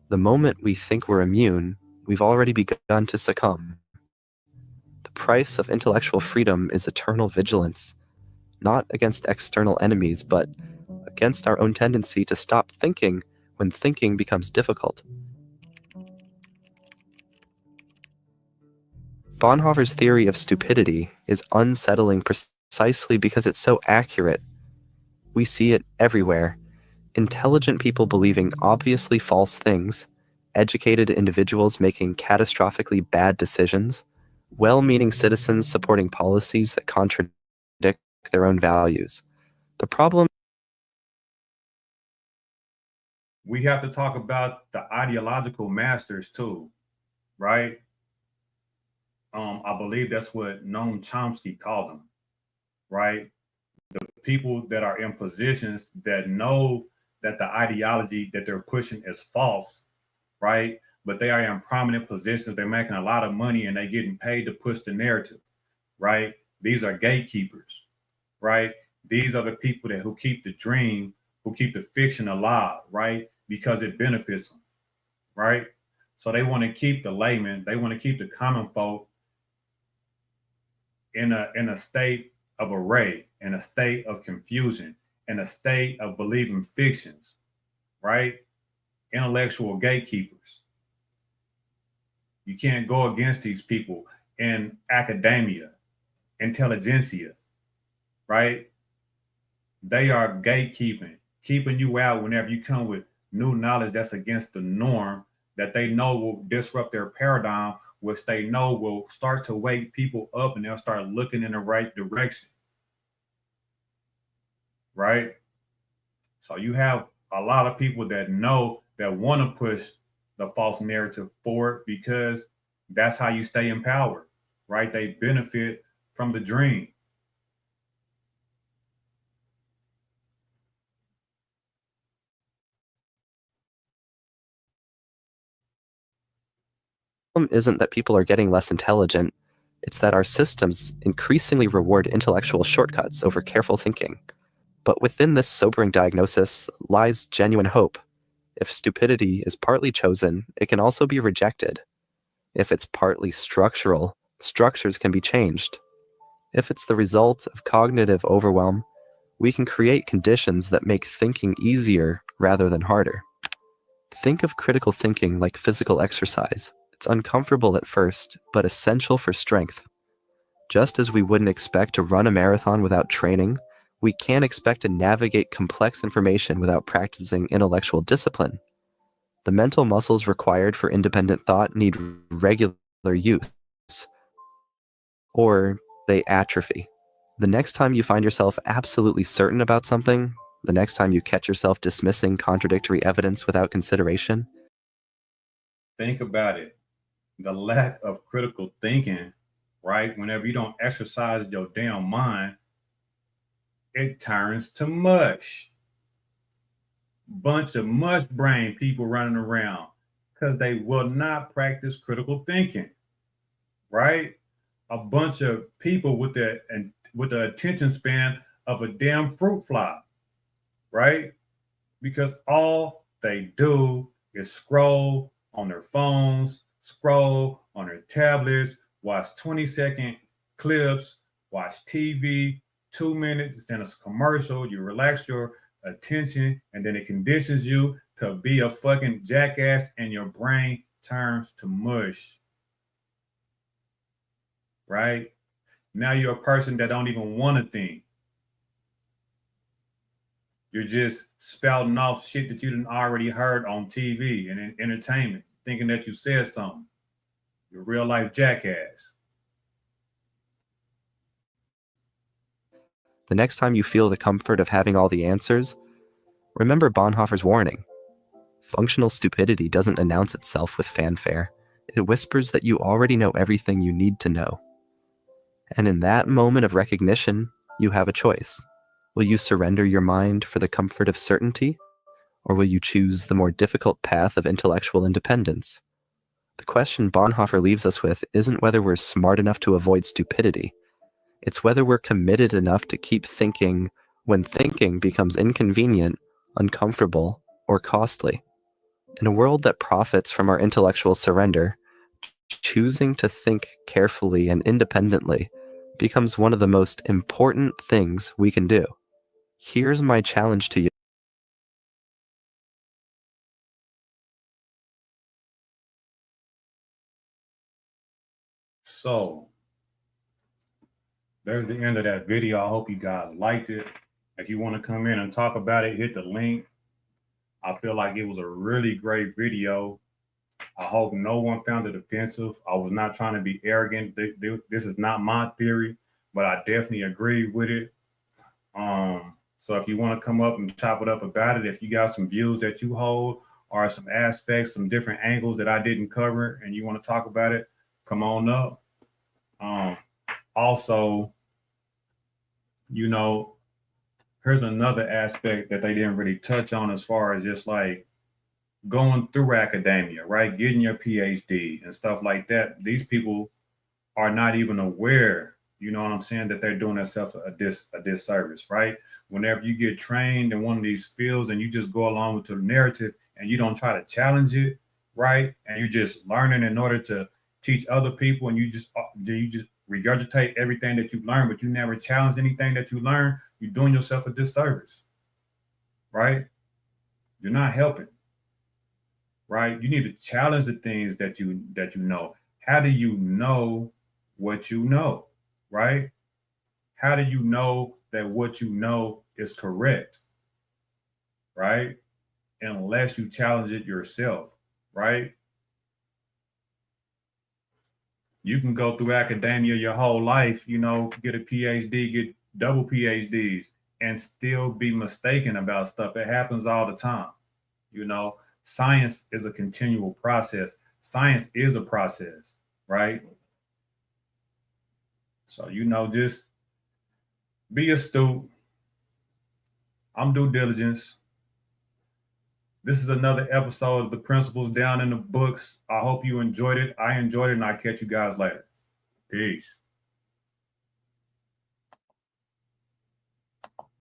Speaker 7: The moment we think we're immune, we've already begun to succumb. The price of intellectual freedom is eternal vigilance, not against external enemies, but against our own tendency to stop thinking when thinking becomes difficult. Bonhoeffer's theory of stupidity is unsettling precisely because it's so accurate. We see it everywhere. Intelligent people believing obviously false things, educated individuals making catastrophically bad decisions, well-meaning citizens supporting policies that contradict their own values. The problem
Speaker 6: We have to talk about the ideological masters too, right? I believe that's what Noam Chomsky called them, right? The people that are in positions that know that the ideology that they're pushing is false, right? But they are in prominent positions. They're making a lot of money and they're getting paid to push the narrative, right? These are gatekeepers, right? These are the people who keep the dream, who keep the fiction alive, right? Because it benefits them, right? So they want to keep the layman, they want to keep the common folk in a state of array, in a state of confusion, in a state of believing fictions, right? Intellectual gatekeepers. You can't go against these people in academia, intelligentsia, right? They are gatekeeping, keeping you out whenever you come with new knowledge that's against the norm that they know will disrupt their paradigm, which they know will start to wake people up and they'll start looking in the right direction, right? So you have a lot of people that know that want to push the false narrative forward because that's how you stay in power, right? They benefit from the dream.
Speaker 7: isn't that people are getting less intelligent, it's that our systems increasingly reward intellectual shortcuts over careful thinking. But within this sobering diagnosis lies genuine hope. If stupidity is partly chosen, it can also be rejected. If it's partly structural, structures can be changed. If it's the result of cognitive overwhelm, we can create conditions that make thinking easier rather than harder. Think of critical thinking like physical exercise. It's uncomfortable at first, but essential for strength. Just as we wouldn't expect to run a marathon without training, we can't expect to navigate complex information without practicing intellectual discipline. The mental muscles required for independent thought need regular use, or they atrophy. The next time you find yourself absolutely certain about something, the next time you catch yourself dismissing contradictory evidence without consideration.
Speaker 6: Think about it. The lack of critical thinking, right? Whenever you don't exercise your damn mind, it turns to mush. bunch of mush brain people running around because they will not practice critical thinking, right? A bunch of people with the attention span of a damn fruit fly, right? Because all they do is scroll on their phones, scroll on their tablets, watch 20-second clips, watch TV, 2 minutes, then it's a commercial, you relax your attention, and then it conditions you to be a fucking jackass, and your brain turns to mush. Right? Now you're a person that don't even want to think. You're just spouting off shit that you didn't already heard on TV and in entertainment, thinking that you said something. You're a real life jackass.
Speaker 7: The next time you feel the comfort of having all the answers, remember Bonhoeffer's warning. Functional stupidity doesn't announce itself with fanfare. It whispers that you already know everything you need to know. And in that moment of recognition, you have a choice. Will you surrender your mind for the comfort of certainty, or will you choose the more difficult path of intellectual independence? The question Bonhoeffer leaves us with isn't whether we're smart enough to avoid stupidity. It's whether we're committed enough to keep thinking when thinking becomes inconvenient, uncomfortable, or costly. In a world that profits from our intellectual surrender, choosing to think carefully and independently becomes one of the most important things we can do. Here's my challenge to you.
Speaker 6: So there's the end of that video. I hope you guys liked it. If you want to come in and talk about it, hit the link. I feel like it was a really great video. I hope no one found it offensive. I was not trying to be arrogant. This is not my theory, but I definitely agree with it. So if you want to come up and chop it up about it, if you got some views that you hold or some aspects, some different angles that I didn't cover and you want to talk about it, come on up. Also, you know, here's another aspect that they didn't really touch on as far as just like going through academia, right? Getting your PhD and stuff like that. These people are not even aware, you know what I'm saying, that they're doing themselves a disservice, right? Whenever you get trained in one of these fields and you just go along with the narrative and you don't try to challenge it, right? And you're just learning in order to teach other people, and you just regurgitate everything that you've learned, but you never challenge anything that you learn, you're doing yourself a disservice, right? You're not helping, right? You need to challenge the things that you know. How do you know what you know, right? How do you know that what you know is correct, right? Unless you challenge it yourself, right? You can go through academia your whole life, you know, get a PhD, get double PhDs, and still be mistaken about stuff. It happens all the time. You know, science is a continual process. Science is a process, right? So, you know, just be astute. I'm due diligence. This is another episode of the Principles Down in the Books. I hope you enjoyed it. I enjoyed it, and I'll catch you guys later. Peace.